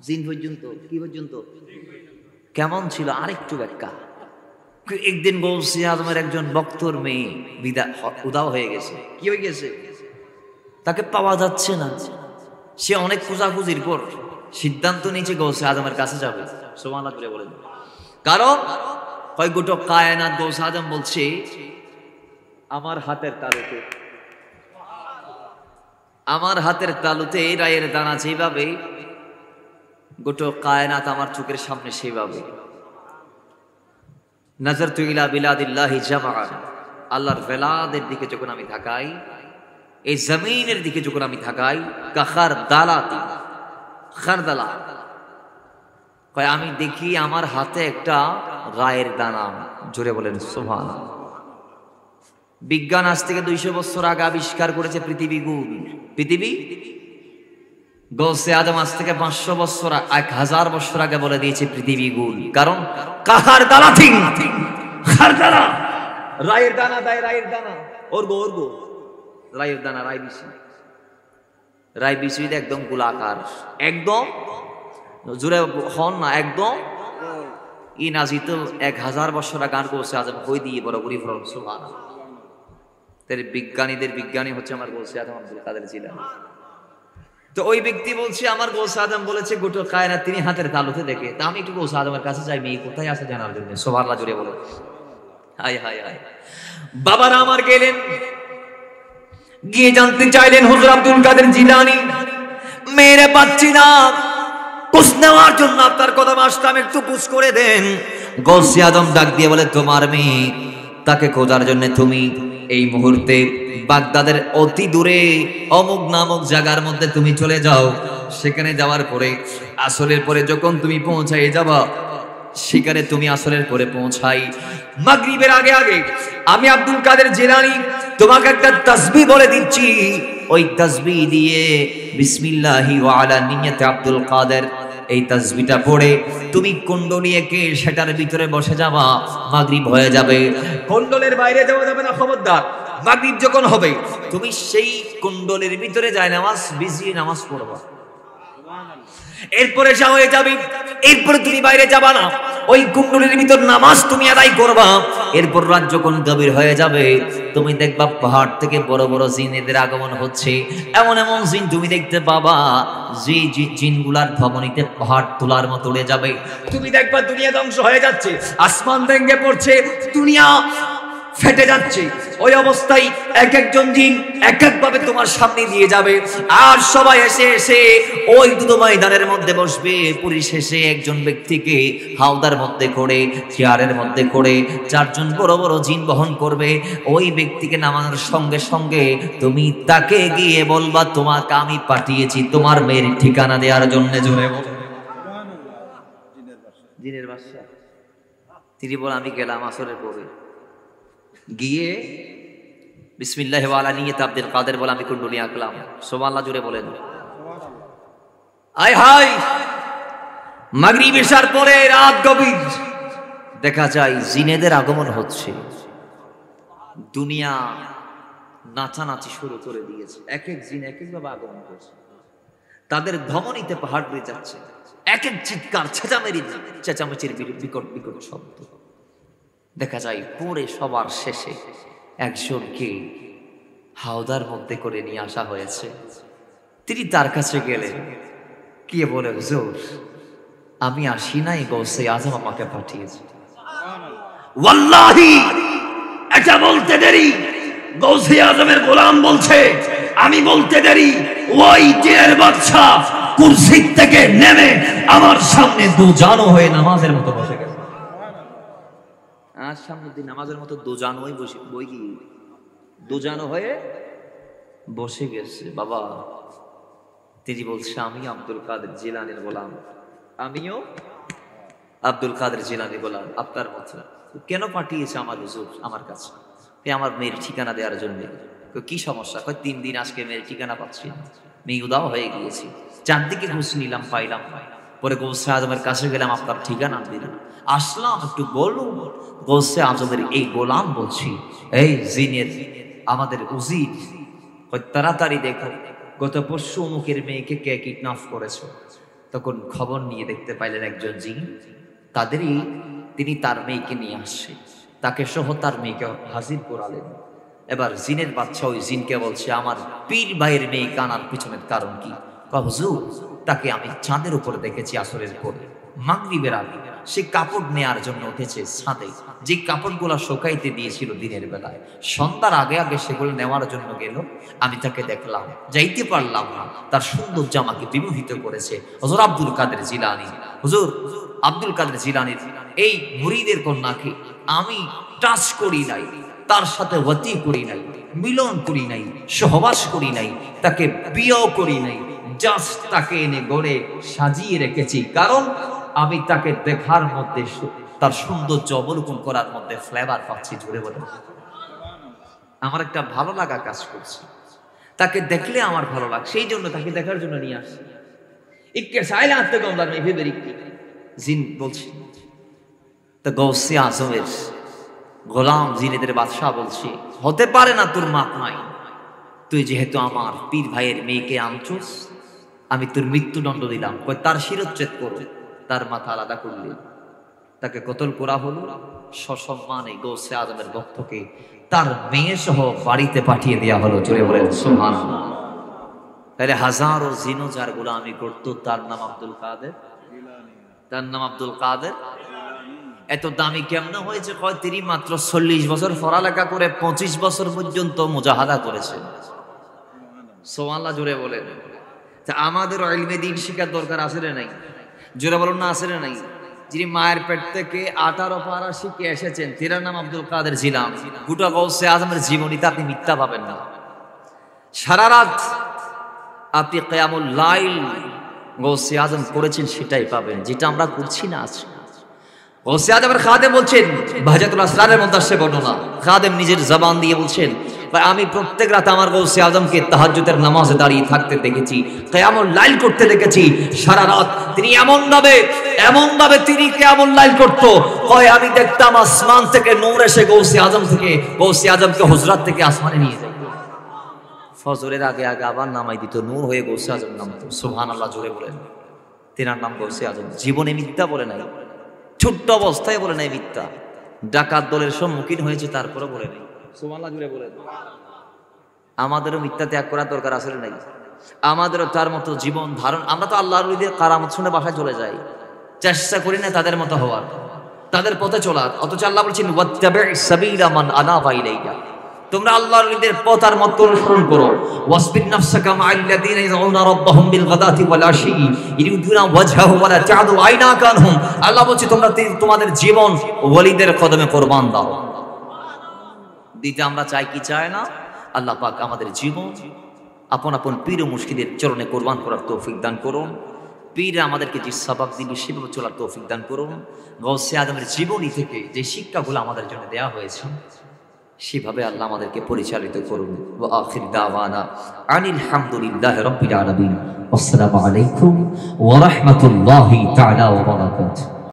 জিন পর্যন্ত। কি পর্যন্ত? কেমন ছিল আরেকটু ব্যাখ্যা। একদিন গৌসে আজমের একজন বক্তর মেয়ে উদাও হয়ে গেছে। কি হয়ে গেছে? তাকে পাওয়া যাচ্ছে না। সে অনেক খোঁজাখুঁজির পর সিদ্ধান্ত নিয়েছে গৌসে আজমের কাছে যাবে। সুবহানাল্লাহ করে বলেন। কারণ কয় গোটা কায়নাত গৌসে আজম বলছে আমার হাতের তালুতে আমার হাতের তালুতে রায়ের দানা যেভাবে, গোটা কায়নাত আমার চোখের সামনে সেভাবে। নাজারতু ইলা বিলাদিল্লাহি জামাআন, আল্লাহর বেলাদের দিকে যখন আমি তাকাই, এই জমিনের দিকে যখন আমি তাকাই, কাখারদালাতি, খারদালা কয় আমি দেখি আমার হাতে একটা রায়ের দানা। জোরে বলেন সুবহানাল্লাহ। বিজ্ঞান আজ থেকে 200 বছর আগে আবিষ্কার করেছে পৃথিবী গোল। পৃথিবী গৌসে আদম আজ থেকে 500 বছর 1000 বছর আগে বলে দিয়েছে পৃথিবী গোল। কারণ কাখারদালা থিং, খারদালা রায়ের দানা দেয়, রায়ের দানা ওরগো ওরগো রায়ের দানা, রায় বিশি, রায় বিশি একদম গোলাকার, একদম জোরে হন না, একদম ই নাজি তো 1000 বছর আগে আর গৌসে আদম হই দিয়ে বরাবরই ফরম সুবহানাল্লাহ। তার বিজ্ঞানীদের বিজ্ঞানী হচ্ছে আমার গৌসে আদম আব্দুল কাদের জিলানী। তো ওই ব্যক্তি বলছে আমার গৌসে আদম বলেছে গোটা কায়নাত তিনি হাতের তালুতে দেখে। তা আমি একটু গৌসে আদমের কাছে যাই, মেয়ে কোথায় আছে জানার জন্য। সুবহানাল্লাহ জোরে বলে। হায় হায় হায়। বাবারা আমার গেলেন, গিয়ে জানতে চাইলেন হুজুর আব্দুল কাদের জিলানী মেরে পাচ্ছি না, কুছ নেওয়ার জন্য আপনার কদম আসলাম, একটু কুছ করে দেন। গৌসে আদম ডাক দিয়ে বলে তোমার মেয়ে, তাকে খোঁজার জন্য তুমি এই মুহূর্তে বাগদাদের অতি দূরে অমুক নামক জায়গার মধ্যে তুমি চলে যাও। সেখানে যাওয়ার পরে আসরের পরে যখন তুমি পৌঁছাই যাবা, সেখানে তুমি আসরের পরে পৌঁছাই মাগরিবের আগে আগে আমি আব্দুল কাদের জিলানী তোমাকে একটা তাসবিহ বলে দিচ্ছি। ওই তাসবিহ দিয়ে বিসমিল্লাহি ওয়া আলা নিয়্যাতি আব্দুল কাদের, এই তাসবিহটা পড়ে তুমি কুণ্ডলী এঁকে সেটার ভিতরে বসে যাবা। মাগরিব হয়ে যাবে, কুণ্ডলের বাইরে যাওয়া যাবে না, খবরদার। মাগরিব যখন হবে তুমি সেই কুণ্ডলীর ভিতরে যায় নামাজ বিজিয়ে নামাজ পড়বা। এরপরে যা হয়ে যাবে, এরপরে তুমি বাইরে যাবা না, ওই কুণ্ডলীর ভিতর নামাজ তুমি আদায় করবা। এরপর রাত যখন গভীর হয়ে যাবে তুমি দেখবা পাহাড় থেকে বড় বড় জিনেদের আগমন হচ্ছে। এমন এমন জিন তুমি দেখতে পাবা যে জিনগুলার ধমনীতে পাহাড় তোলার মতো উড়ে যাবে। তুমি দেখবা দুনিয়া ধ্বংস হয়ে যাচ্ছে, আসমান ভেঙে পড়ছে, দুনিয়া ফেটে যাচ্ছে। ওই অবস্থায় এক একজন জিন এক এক ভাবে তোমার সামনে দিয়ে যাবে, আর সবাই এসে এসে ওই দুটো ময়দানের মধ্যে বসবে। পরিশেষে একজন ব্যক্তিকে হাওদার মধ্যে করে, চেয়ারের মধ্যে করে 4 জন বড় বড় জিন বহন করবে। ওই ব্যক্তিকে নামানোর সঙ্গে সঙ্গে তুমি তাকে গিয়ে বলবা তোমাকে আমি পাঠিয়েছি তোমার মেয়ের ঠিকানা দেওয়ার জন্য। জোরে জিনের বাদশা তিনি বলে আমি গেলাম আসরের পরে, গিয়ে বিসমিল্লাহি ওয়া আলা নিয়্যাতি আব্দুল কাদের বলে আমি কুণ্ডলী আঁকলাম। সুবহানাল্লাহ জোরে বলেন। আয় হায়, মাগরিব এশার পরে রাত গভীর, দেখা যায় জিনেদের আগমন হচ্ছে। দুনিয়া নাচানাচি শুরু করে দিয়েছে, এক এক জিন এক এক ভাবে আগমন করছে। তাদের ধমনীতে পাহাড় বেয়ে যাচ্ছে, এক এক চিৎকার চেঁচামেচির বিকট বিকট শব্দ। দেখা যায় পরে সবার শেষে একজনকে হাওদার মধ্যে করে নিয়ে আসা হয়েছে। তিনি তার কাছে গেলেন, কে বলে হুজুর আমি আসি নাই, গৌসে আজম আমাকে পাঠিয়েছে। ওয়াল্লাহি এটা বলতে দেরি, গৌসে আজমের গোলাম বলছে আমি বলতে দেরি, ওই জিনের বাদশা কুরসি থেকে নেমে আমার সামনে দুজানো হয়ে নামাজের মতো বসে গেছে। আর সামনে দিন নামাজের মতো দুজানো হয়ে বসে বই কি দুজানো হয়ে বসে গেছে। বাবা তিনি বলছে আমি আব্দুল কাদের জিলানীর গোলাম, আমিও আব্দুল কাদের জিলানী গোলাম আপনার মতো। কেন পাঠিয়েছে আমার হুজুর আমার কাছে? আমার মেয়ের ঠিকানা দেওয়ার জন্য। কি সমস্যা? 3 দিন আজকে মেয়ের ঠিকানা পাচ্ছি না, মেয়ে উদাও হয়ে গিয়েছি, চারদিকে ঘুষ নিলাম পাইলাম। পরে গৌসে আজমের কাছে গেলাম, আপনার ঠিকানা দিলেন, আসলাম, একটু বলুন। গৌসে আজমের এই গোলাম বলছি এই জিনের আমাদের উজির, তাড়াতাড়ি দেখো গত পরশু অমুকের মেয়েকে কে কিডন্যাপ করেছে। তখন খবর নিয়ে দেখতে পাইলেন একজন জিন তাদেরই, তিনি তার মেয়েকে নিয়ে আসছে, তাকে সহ তার মেয়েকে হাজির করালেন। এবার জিনের বাচ্চা ওই জিনকে বলছে আমার পীর ভাইয়ের মেয়ে কানার পিছনের কারণ কি? হুজুর তাকে আমি চাঁদের উপরে দেখেছি আসরের পরে। মাগরিবের আগে সে কাপড় নেয়ার জন্য উঠেছে ছাদে, যে কাপড়গুলো শুকাইতে দিয়েছিল দিনের বেলায়। সন্ধ্যার আগে আগে সেগুলো নেওয়ার জন্য গেল। আমি তাকে দেখলাম, যাইতে পারলাম না, তার সুন্দর জামাকে বিমোহিত করেছে হুজুর আব্দুল কাদের জিলানী। হুজুর আব্দুল কাদের জিলানীর এই মুরিদের কন্যাকে আমি টাচ করি নাই, তার সাথে ওয়াতি করি নাই, মিলন করি নাই, সহবাস করি নাই, তাকে বিয়েও করি নাই, জাস্ট তাকে এনে গড়ে সাজিয়ে রেখেছি। কারণ আমি তাকে দেখার মধ্যে, তার সৌন্দর্য অবলোকন করার মধ্যে ফ্লেভার পাচ্ছি। জুড়ে বলে আমার একটা ভালো লাগা কাজ করছে, তাকে দেখলে আমার ভালো লাগে, সেই জন্য তাকে দেখার জন্য নিয়ে আসছি। ইক্কে সাইলা আনতে কমলার মেয়ে ভেবে জিন বলছি, তা গৌসে আজমের গোলাম জিনেদের বাদশাহ বলছি, হতে পারে না তোর মাপ নাই, তুই যেহেতু আমার পীর ভাইয়ের মেয়েকে আনছস, আমি তোর মৃত্যুদণ্ড দিলাম। তার শিরচ্ছেদ করো, তার মাথা আলাদা করলে তাকে কতল করা হলো। সসম্মানে গৌসে আজমের ভক্তকে তার মেয়ে সহ বাড়িতে পাঠিয়ে দেওয়া হলো। জোরে বলেন সুবহানাল্লাহ। তাহলে হাজারো জিনো যার গোলামি করত, তার নাম আব্দুল কাদের, তার নাম আব্দুল কাদের। এত দামি কেমন হয়েছে? কয় তিনি মাত্র 40 বছর পড়ালেখা করে 25 বছর পর্যন্ত মুজাহাদা করেছে। সুবহানাল্লাহ জোরে বলেন। তা আমাদের ইলমে দ্বীন শিখার দরকার আছে না নাই? জোরে বলুন না, আছে না নাই? যিনি মায়ের পেট থেকে 18 পারা শিখে এসেছেন, তার নাম আব্দুল কাদের জিলানী। গোটা গৌসে আজমের জীবনীতে আপনি মিথ্যা পাবেন না। সারা রাত আপনি কিয়ামুল লাইল গৌসে আজম করেছেন, সেটাই পাবেন, যেটা আমরা করছি না আজ। গৌসে আজমের খাদেম বলছেন, বাহজাতুল আসরারের মধ্যে আসছে বর্ণনা, খাদেম নিজের জবান দিয়ে বলছেন, আমি প্রত্যেক রাতে আমার গৌসে আজমকে তাহাজ্জুদের নামাজে দাঁড়িয়ে থাকতে দেখেছি, কিয়ামুল লাইল করতে দেখেছি। সারা রাত তিনি এমন ভাবে তিনি কিয়ামুল লাইল করত, কয় আমি দেখতাম আসমান থেকে নূর এসে গৌসে আজমকে হুজরাত থেকে আসমানে নিয়ে যায়। ফজরের আগে আগে আবার নামাই দিত, নূর হয়ে গৌসে আজম নামতো। সুবহানাল্লাহ জোরে বলেন। তেনার নাম গৌসে আজম। জীবনে মিথ্যা বলে নাই, ছোট্ট অবস্থায় বলে নাই মিথ্যা। ডাকাত দলের সম্মুখীন হয়েছে, তারপরে বলে নাই। সুবহানাল্লাহ জোরে বলেন। আমাদেরও মিথ্যা ত্যাগ করার দরকার আছে নাই? আমাদেরও তার মতো জীবন ধারণ। আমরা তো আল্লাহর ওলিদের কারামত শুনে বাসায় চলে যাই, চেষ্টা করি না তাদের মতো হওয়ার, তাদের পথে চলার। অথচ আল্লাহ বলছেন, ওয়াত্তাবি' সাবিলা মান আনাবা ইলাইয়া, তোমরা আল্লাহর ওলিদের পথ আর মত অনুসরণ করো। ওয়াসবির নাফসাকা মা'আল্লাযীনা ইয়াদউনা রাব্বাহুম বিল গাদাতি ওয়াল আশি ইউরিদুনা ওয়াজহাহু ওয়া লা তা'দু আইনাকা আনহুম। আল্লাহ বলছে, তোমরা তোমাদের জীবন ওলিদের কদমে কুরবান দাও। দিতে আমরা চাই কি চাই না? আল্লাহ পাক আমাদের জীবন আপন আপন পীর ও মুর্শিদের চরণে কুরবান করার তৌফিক দান করুন। পীর আমাদেরকে যে সবাব দিবে সেভাবে চলার তৌফিক দান করুন। গৌসে আজমের জীবনী থেকে যে শিক্ষাগুলো আমাদের জন্য দেয়া হয়েছে, সেভাবে আল্লাহ আমাদেরকে পরিচালিত করুন। ওয়া আখির দাওয়ানা আনিল হামদুলিল্লাহি রাব্বিল আলামিন। আসসালামু আলাইকুম ওয়া রাহমাতুল্লাহি তাআলা ওয়া বারাকাতুহু।